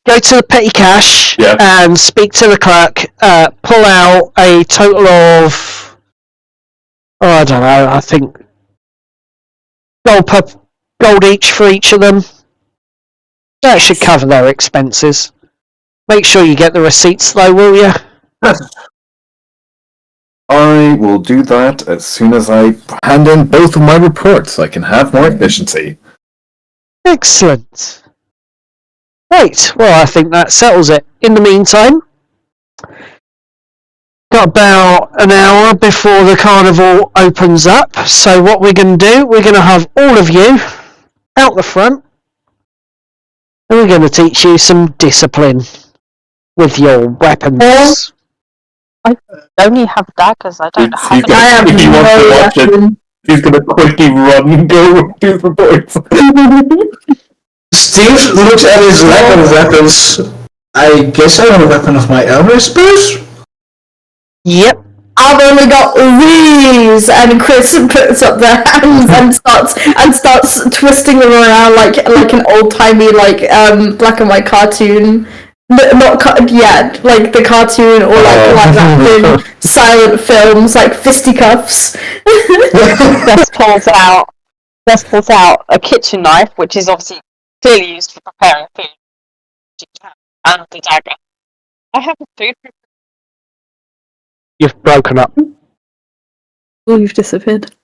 go to the petty cash and speak to the clerk. Pull out a total of, I don't know, I think gold each for each of them. That should cover their expenses. Make sure you get the receipts though, will you? I will do that as soon as I hand in both of my reports so I can have more efficiency. Excellent. Right, well I think that settles it. In the meantime, got about an hour before the carnival opens up, so what we're going to do, we're going to have all of you out the front, and we're going to teach you some discipline with your weapons. I only have daggers, I don't have If you want to watch it, he's going to quickly run and go do reports. Steve looks at his rack of weapons. I guess I have a weapon of my own, I suppose? Yep. I've only got these, and Chris puts up their hands and starts twisting them around like an old timey black and white cartoon. Not yet, like the cartoon or like that in silent films, like fisticuffs. Bess pulls out a kitchen knife, which is obviously clearly used for preparing food, and the dagger. I have a food. You've broken up. Oh, you've disappeared.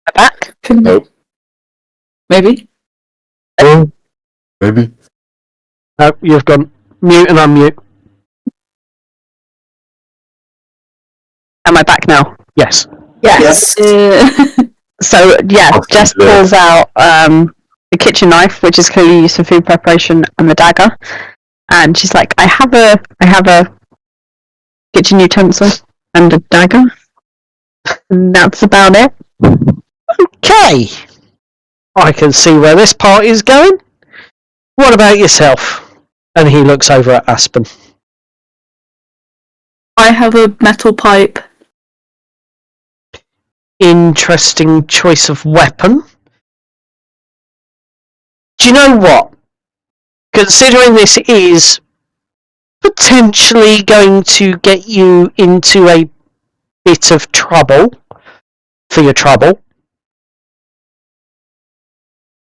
My back. Nope. Maybe. Oh, maybe. No, you've gone mute and unmute. Am I back now? Yes. Yes. So yeah, Jess pulls out the kitchen knife, which is clearly used for food preparation, and the dagger, and she's like, I have a kitchen utensil and a dagger, and that's about it. Okay. I can see where this party is going. What about yourself? And he looks over at Aspen. I have a metal pipe. Interesting choice of weapon. Do you know what? Considering this is potentially going to get you into a bit of trouble for your trouble.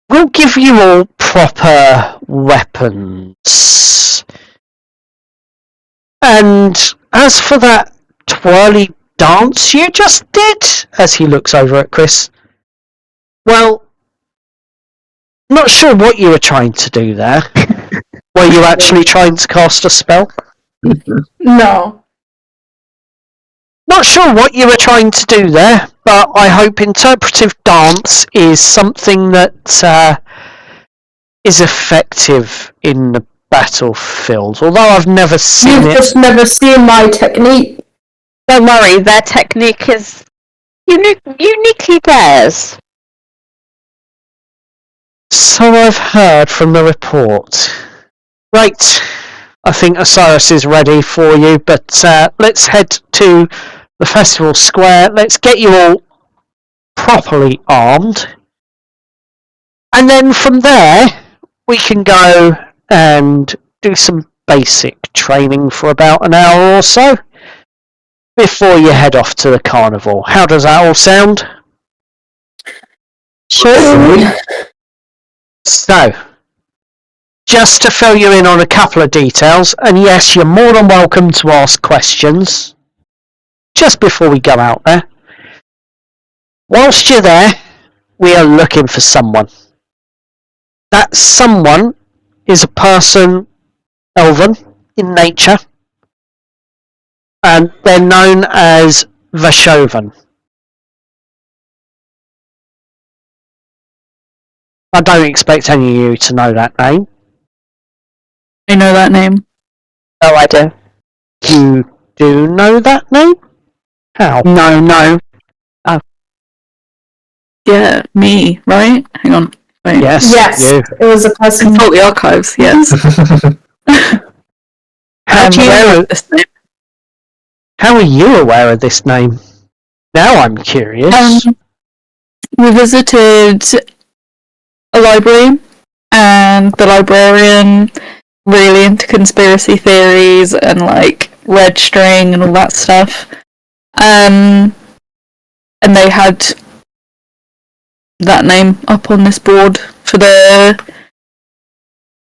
We'll give you all proper weapons. And as for that twirly dance you just did, as he looks over at Chris, well, not sure what you were trying to do there. Were you actually trying to cast a spell? No. Not sure what you were trying to do there, but I hope interpretive dance is something that is effective in the battlefield. Although I've never seen You've it. just never seen my technique. Don't worry, their technique is uniquely theirs. So I've heard from the report. Right, I think Osiris is ready for you, but let's head to the festival square. Let's get you all properly armed. And then from there, we can go and do some basic training for about an hour or so before you head off to the carnival. How does that all sound? Sure. So, just to fill you in on a couple of details, and yes, you're more than welcome to ask questions just before we go out there. Whilst you're there, we are looking for someone. That someone is a person, elven, in nature, and they're known as Va Shoven. I don't expect any of you to know that name. I know that name. Oh, I do. You do know that name? How? No. Yeah, me, right? Hang on. Wait. Yes, Yes, you. it was a person. Consult the archives, yes. How do you aware know? of this name. How are you aware of this name? Now I'm curious. We visited a library, and the librarian really into conspiracy theories and like red string and all that stuff. And they had that name up on this board for the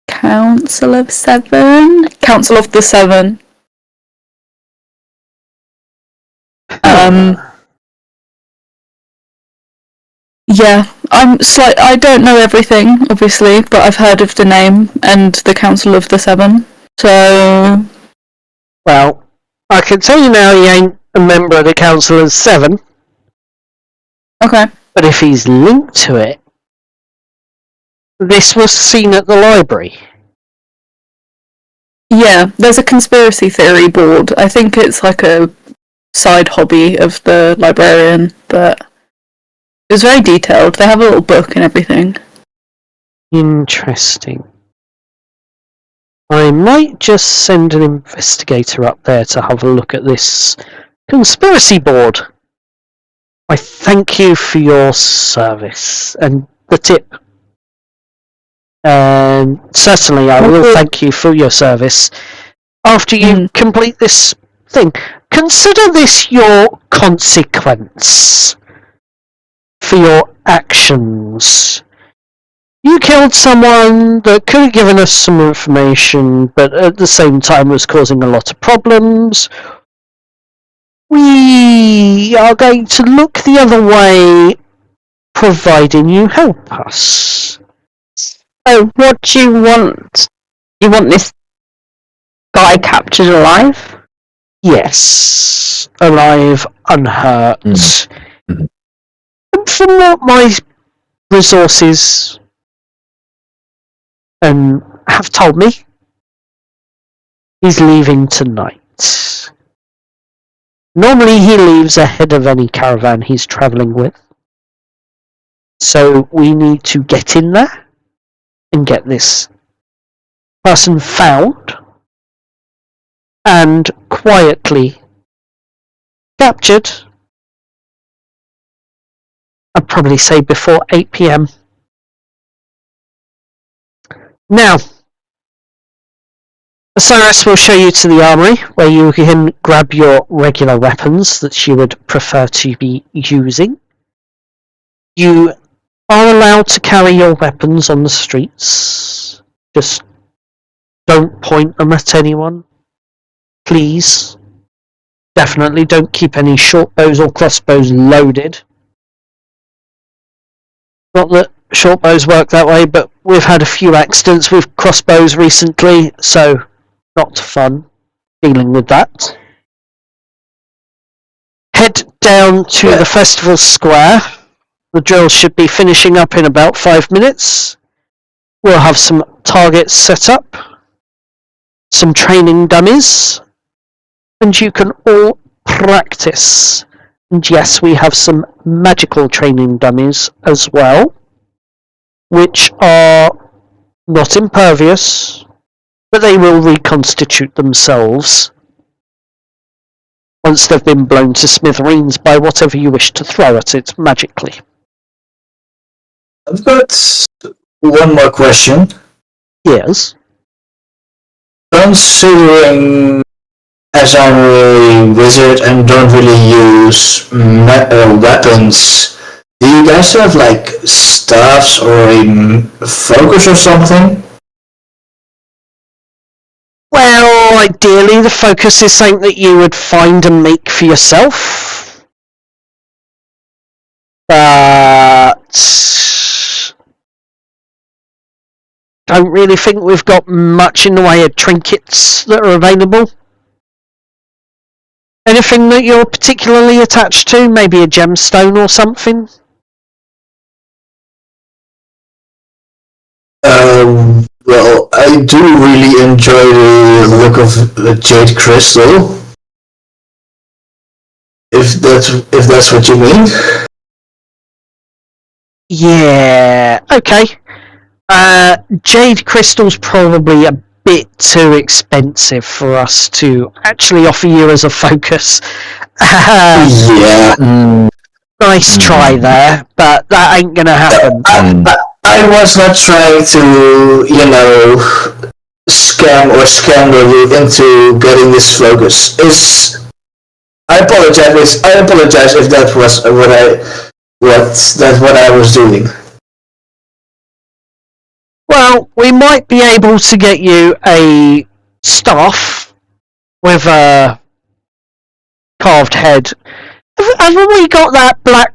Council of Seven. Council of the Seven. Yeah, I don't know everything, obviously, but I've heard of the name and the Council of the Seven. So, Well, I can tell you now he ain't a member of the Council of Seven, okay. but if he's linked to it, this was seen at the library. Yeah, there's a conspiracy theory board. I think it's like a side hobby of the librarian, but it was very detailed. They have a little book and everything. Interesting. I might just send an investigator up there to have a look at this conspiracy board. I thank you for your service and the tip. And certainly I will thank you for your service after you complete this thing. Consider this your consequence for your actions. You killed someone that could have given us some information, but at the same time was causing a lot of problems. We are going to look the other way, providing you help us. So, what do you want? You want this guy captured alive? Yes, alive, unhurt. Mhm. And from what my resources have told me, he's leaving tonight. Normally he leaves ahead of any caravan he's travelling with. So we need to get in there and get this person found and quietly captured. I'd probably say before 8 PM. Now, Osiris will show you to the armory, where you can grab your regular weapons that you would prefer to be using. You are allowed to carry your weapons on the streets. Just don't point them at anyone. Please. Definitely don't keep any short bows or crossbows loaded. Not that short bows work that way, but we've had a few accidents with crossbows recently, so not fun dealing with that. Head down to the festival square. The drill should be finishing up in about 5 minutes. We'll have some targets set up, some training dummies, and you can all practice. And yes, we have some magical training dummies as well, which are not impervious, but they will reconstitute themselves once they've been blown to smithereens by whatever you wish to throw at it magically. I've got one more question. Yes. Considering as I'm a wizard and don't really use weapons, do you guys have like staffs or a focus or something? Well, ideally the focus is something that you would find and make for yourself. But don't really think we've got much in the way of trinkets that are available. Anything that you're particularly attached to? Maybe a gemstone or something? Well, I do really enjoy the look of the jade crystal. If that's what you mean. Yeah, okay. Jade crystal's probably a bit too expensive for us to actually offer you as a focus. Yeah. Nice try there, but that ain't gonna happen. I was not trying to, scam you into getting this focus. I apologize if that was what I was doing. Well, we might be able to get you a staff with a carved head. Haven't we got that black,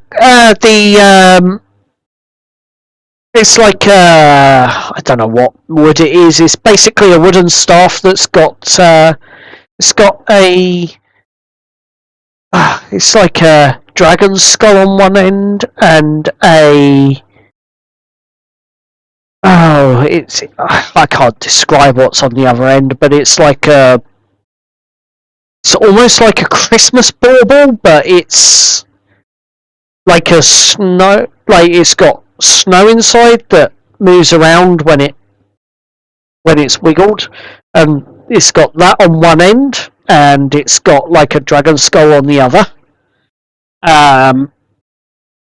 it's like, I don't know what wood it is. It's basically a wooden staff that's got, it's got it's like a dragon's skull on one end and I can't describe what's on the other end, but it's like it's almost like a Christmas bauble, but it's like it's got snow inside that moves around when it's wiggled, and it's got that on one end, and it's got like a dragon skull on the other.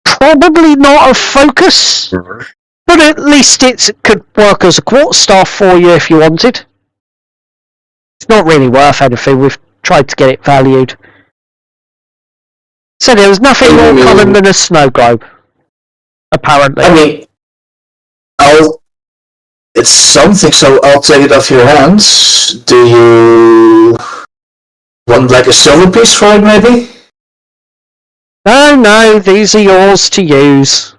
Probably not a focus, but at least it could work as a quarterstaff for you if you wanted. It's not really worth anything. We've tried to get it valued. So there was nothing more common than a snow globe, apparently. I mean, it's something, so I'll take it off your hands. Do you want like a silver piece for it, maybe? No, these are yours to use.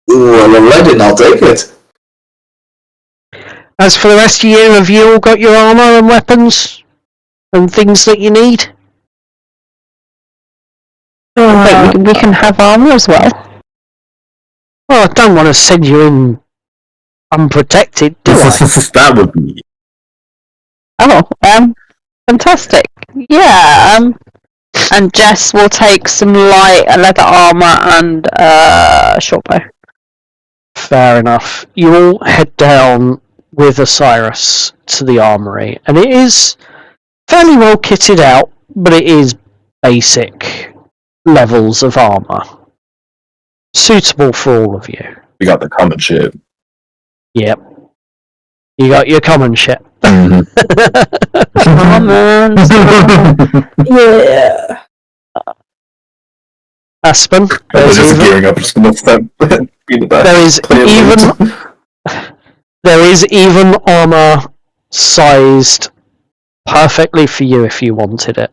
Well, alright, then I'll take it. As for the rest of you, have you all got your armour and weapons and things that you need? Wait, we can have armour as well. Well, I don't want to send you in unprotected, do I? That would be. Oh, fantastic. Yeah, and Jess will take some light leather armour and short bow. Fair enough. You all head down with Osiris to the armory, and it is fairly well kitted out, but it is basic levels of armour. Suitable for all of you. We got the common shit. Yep. You got your common shit. Mhm. Yeah. Aspen, I was just gearing up. Just gonna start. There is even armor sized perfectly for you if you wanted it.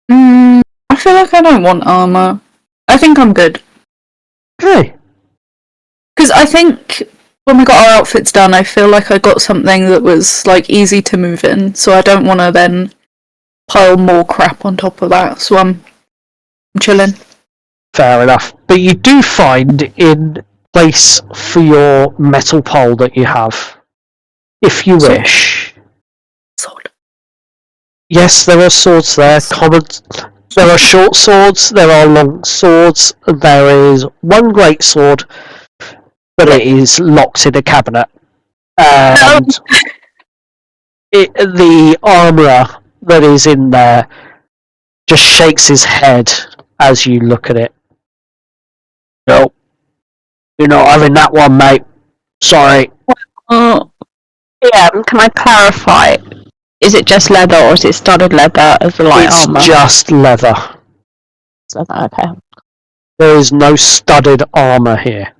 I feel like I don't want armor. I think I'm good. Okay. Because I think when we got our outfits done, I feel like I got something that was like easy to move in, so I don't want to then pile more crap on top of that. So I'm chilling. Fair enough. But you do find in place for your metal pole that you have, if you wish. Sword. Yes, there are swords there. There are short swords, there are long swords, there is one great sword, but it is locked in a cabinet. And the armourer that is in there just shakes his head as you look at it. No, you're not having that one, mate. Sorry. Yeah, can I clarify? Is it just leather or is it studded leather as the light armor? It's just leather. Okay. There is no studded armour here.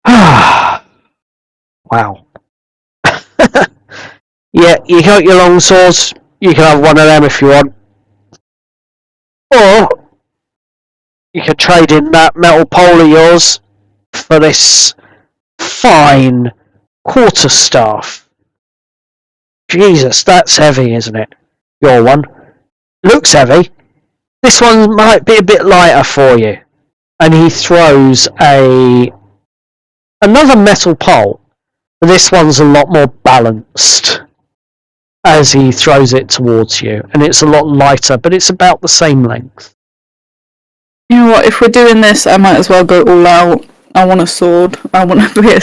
Wow. Yeah, you got your long swords. You can have one of them if you want. Or you can trade in that metal pole of yours for this fine quarterstaff. Jesus, that's heavy, isn't it? Your one. Looks heavy. This one might be a bit lighter for you. And he throws another metal pole. But this one's a lot more balanced as he throws it towards you. And it's a lot lighter, but it's about the same length. You know what? If we're doing this, I might as well go all out. I want a sword. I want to be a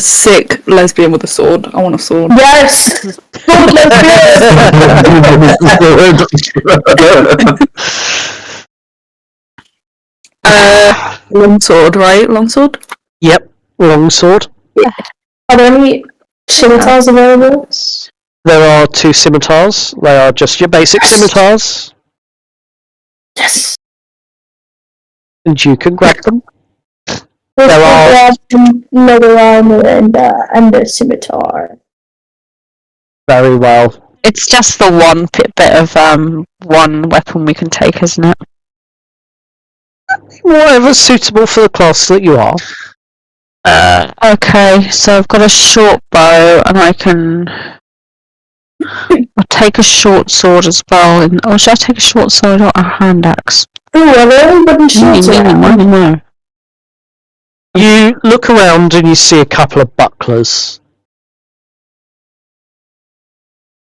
sick lesbian with a sword. I want a sword. Yes! Sword Longsword, right? Longsword? Yep, longsword. Are there any scimitars available? There are 2 scimitars. They are just your basic scimitars. Yes! And you can grab them. There are leather armor and the scimitar. Very well. It's just the one bit of one weapon we can take, isn't it? Whatever's suitable for the class that you are. Okay, so I've got a short bow, and I can. I'll take a short sword as well. Or should I take a short sword or a hand axe? Ooh, are there any wooden shields around? No. You look around and you see a couple of bucklers.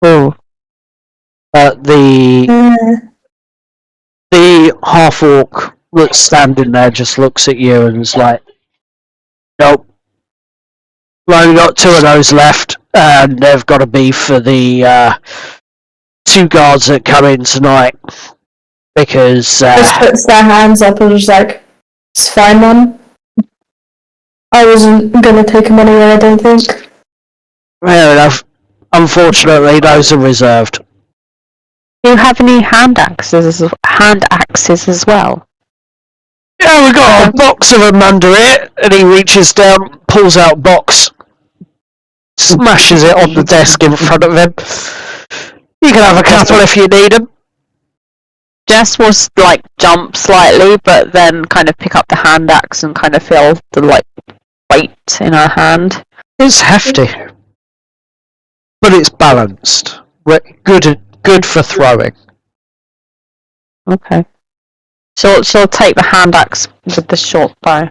Oh. The half-orc that's standing there just looks at you and is like, nope. We've only got 2 of those left, and they've got to be for the 2 guards that come in tonight. Because Just puts their hands up and is like, it's fine, man. I wasn't gonna take him anywhere, I don't think. fair enough. Unfortunately, those are reserved. Do you have any hand axes as well? Yeah, we got a box of them under it, and he reaches down, pulls out a box, smashes it on the desk in front of him. You can have a couple if you need them. Jess was like jump slightly, but then kind of pick up the hand axe and kind of feel the weight in her hand. It's hefty, but it's balanced. Good for throwing. Okay. She'll take the hand axe with the short bow.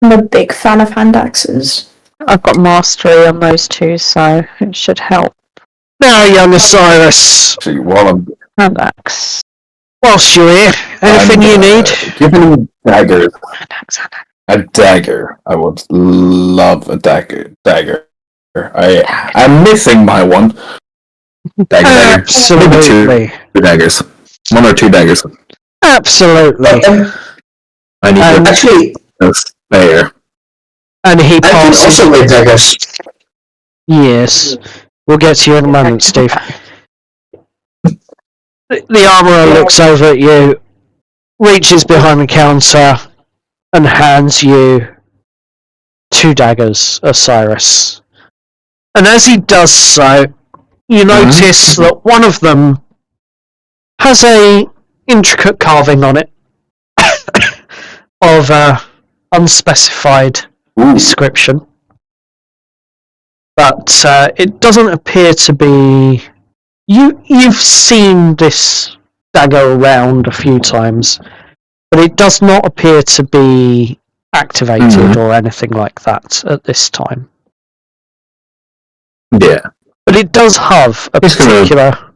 I'm a big fan of hand axes. I've got mastery on those 2, so it should help. Now, young Osiris, Actually, while I'm Hand axe. whilst you're here, anything you need? Given daggers, Hand axe. a dagger. I would love a dagger. I'm missing my one. Dagger. Absolutely. Two daggers. 1 or 2 daggers. Absolutely. I need Actually, a spare. And he I can passes. also make daggers. Yes, we'll get to you in a moment, Steve. The armourer looks over at you, reaches behind the counter, and hands you 2 daggers, Osiris. And as he does so, you notice that one of them has a intricate carving on it of unspecified description. But it doesn't appear to be... You've seen this dagger around a few times, but it does not appear to be activated or anything like that at this time. Yeah. But it does have a particular...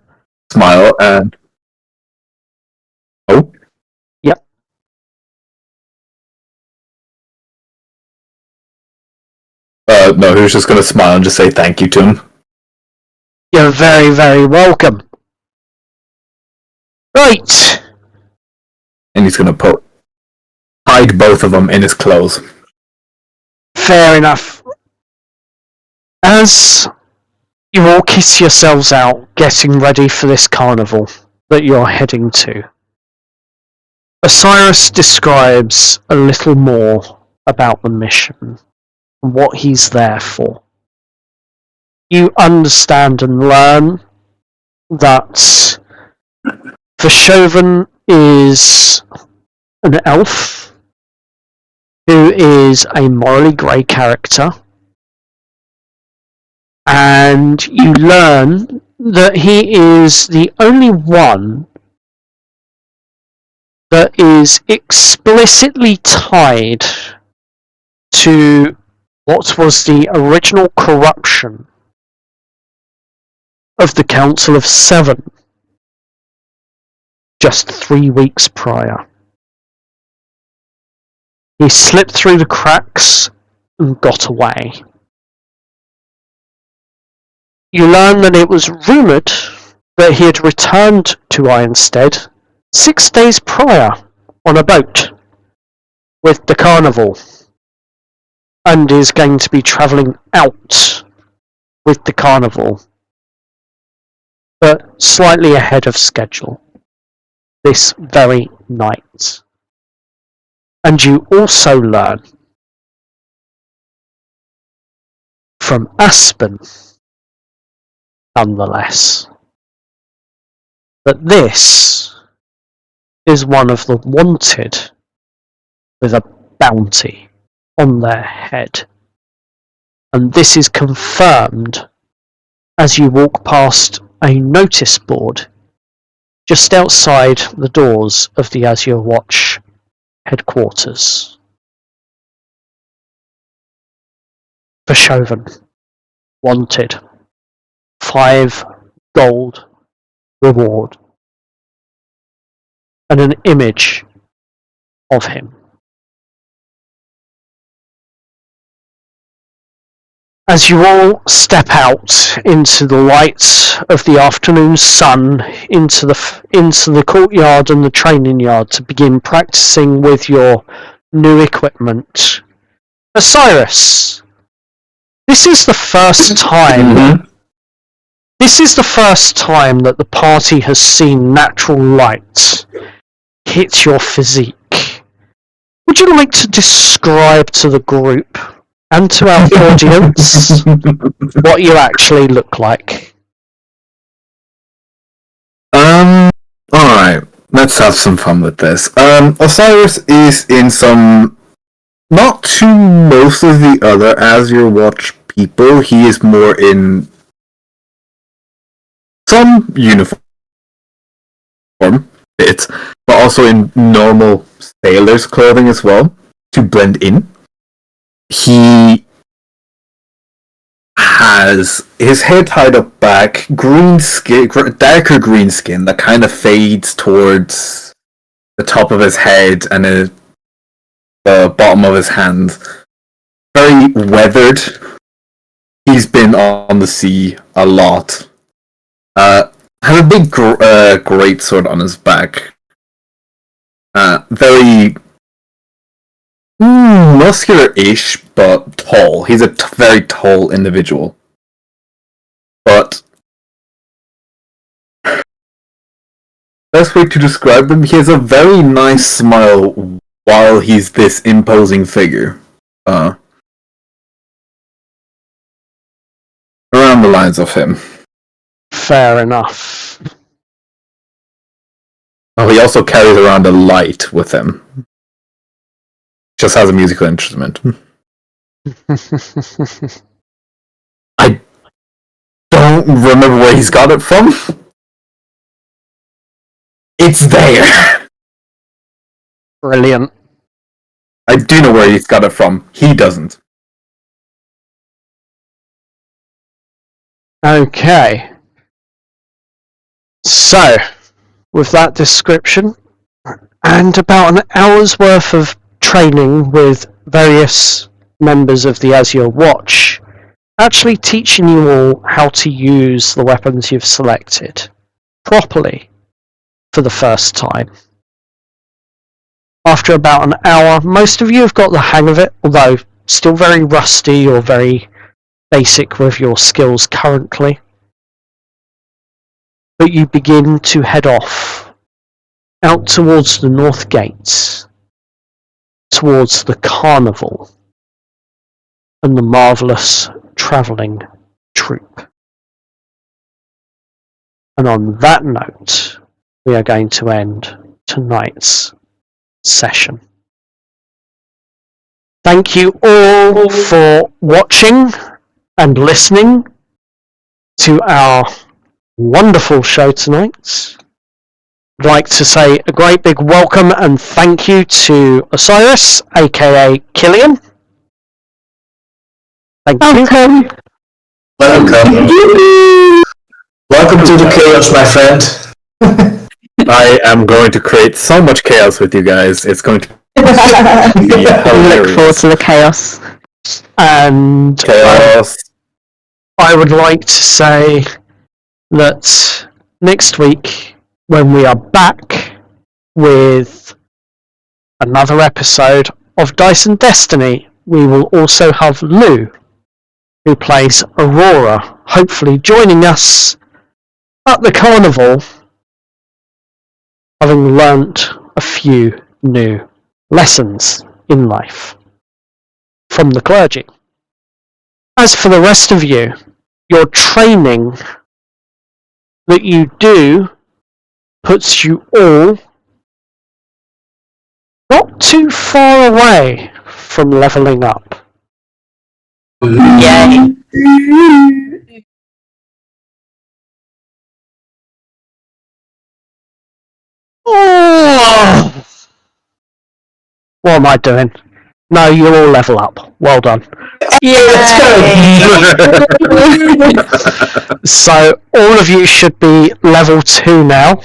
Smile and... Oh? Yep. No, he was just gonna smile and just say thank you to him. You're very, very welcome. Right. And he's gonna hide both of them in his clothes. Fair enough. As you all kiss yourselves out, getting ready for this carnival that you're heading to, Osiris describes a little more about the mission and what he's there for. You understand and learn that Va Shoven is an elf who is a morally grey character, and you learn that he is the only one that is explicitly tied to what was the original corruption of the Council of Seven just 3 weeks prior. He slipped through the cracks and got away. You learn that it was rumoured that he had returned to Ironstead 6 days prior on a boat with the carnival, and is going to be travelling out with the carnival, but slightly ahead of schedule this very night. And you also learn from Aspen, nonetheless, that this is one of the wanted with a bounty on their head. And this is confirmed as you walk past a notice board just outside the doors of the Azure Watch headquarters. Va Shoven, wanted, 5 gold reward, and an image of him. As you all step out into the light of the afternoon sun, into the courtyard and the training yard to begin practicing with your new equipment, Osiris, this is the first time. This is the first time that the party has seen natural light hit your physique. Would you like to describe to the group and to our audience what you actually look like? Alright, let's have some fun with this. Osiris is in some... Not to most of the other Azure Watch people, he is more in some uniform bits, but also in normal sailor's clothing as well, to blend in. He has his hair tied up back, green skin, darker green skin that kind of fades towards the top of his head and the bottom of his hands. Very weathered. He's been on the sea a lot. Has a big greatsword on his back. Very muscular-ish, but tall. He's a very tall individual. But best way to describe him, he has a very nice smile while he's this imposing figure. Around the lines of him. Fair enough. Oh, he also carries around a light with him. Just has a musical instrument. I don't remember where he's got it from. It's there. Brilliant. I do know where he's got it from. He doesn't. Okay. So, with that description, and about an hour's worth of training with various members of the Azure Watch, actually teaching you all how to use the weapons you've selected properly for the first time. After about an hour, most of you have got the hang of it, although still very rusty or very basic with your skills currently. But you begin to head off out towards the north gates, towards the carnival and the marvellous travelling troupe. And on that note, we are going to end tonight's session. Thank you all for watching and listening to our wonderful show tonight. I'd like to say a great big welcome and thank you to Osiris, aka Killian. Thank you. Welcome. Welcome to the chaos, my friend. I am going to create so much chaos with you guys. It's going to be Look hilarious. forward to the chaos. And Chaos. I would like to say that next week, when we are back with another episode of Dice and Destiny, we will also have Lou, who plays Aurora, hopefully joining us at the carnival, having learnt a few new lessons in life from the clergy. As for the rest of you, your training that you do puts you all not too far away from leveling up. Yay. Oh! What am I doing? No, you all level up. Well done. Let's go. So all of you should be level 2 now.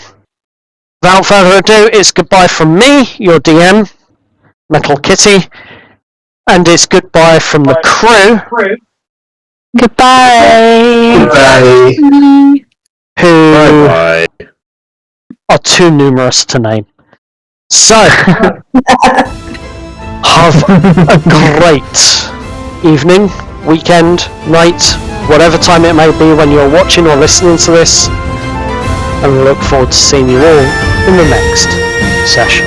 Without further ado, it's goodbye from me, your DM, Metal Kitty, and it's goodbye from the crew, Goodbye. Goodbye. who Bye-bye. are too numerous to name. So, have a great evening, weekend, night, whatever time it may be when you're watching or listening to this, and we look forward to seeing you all in the next session.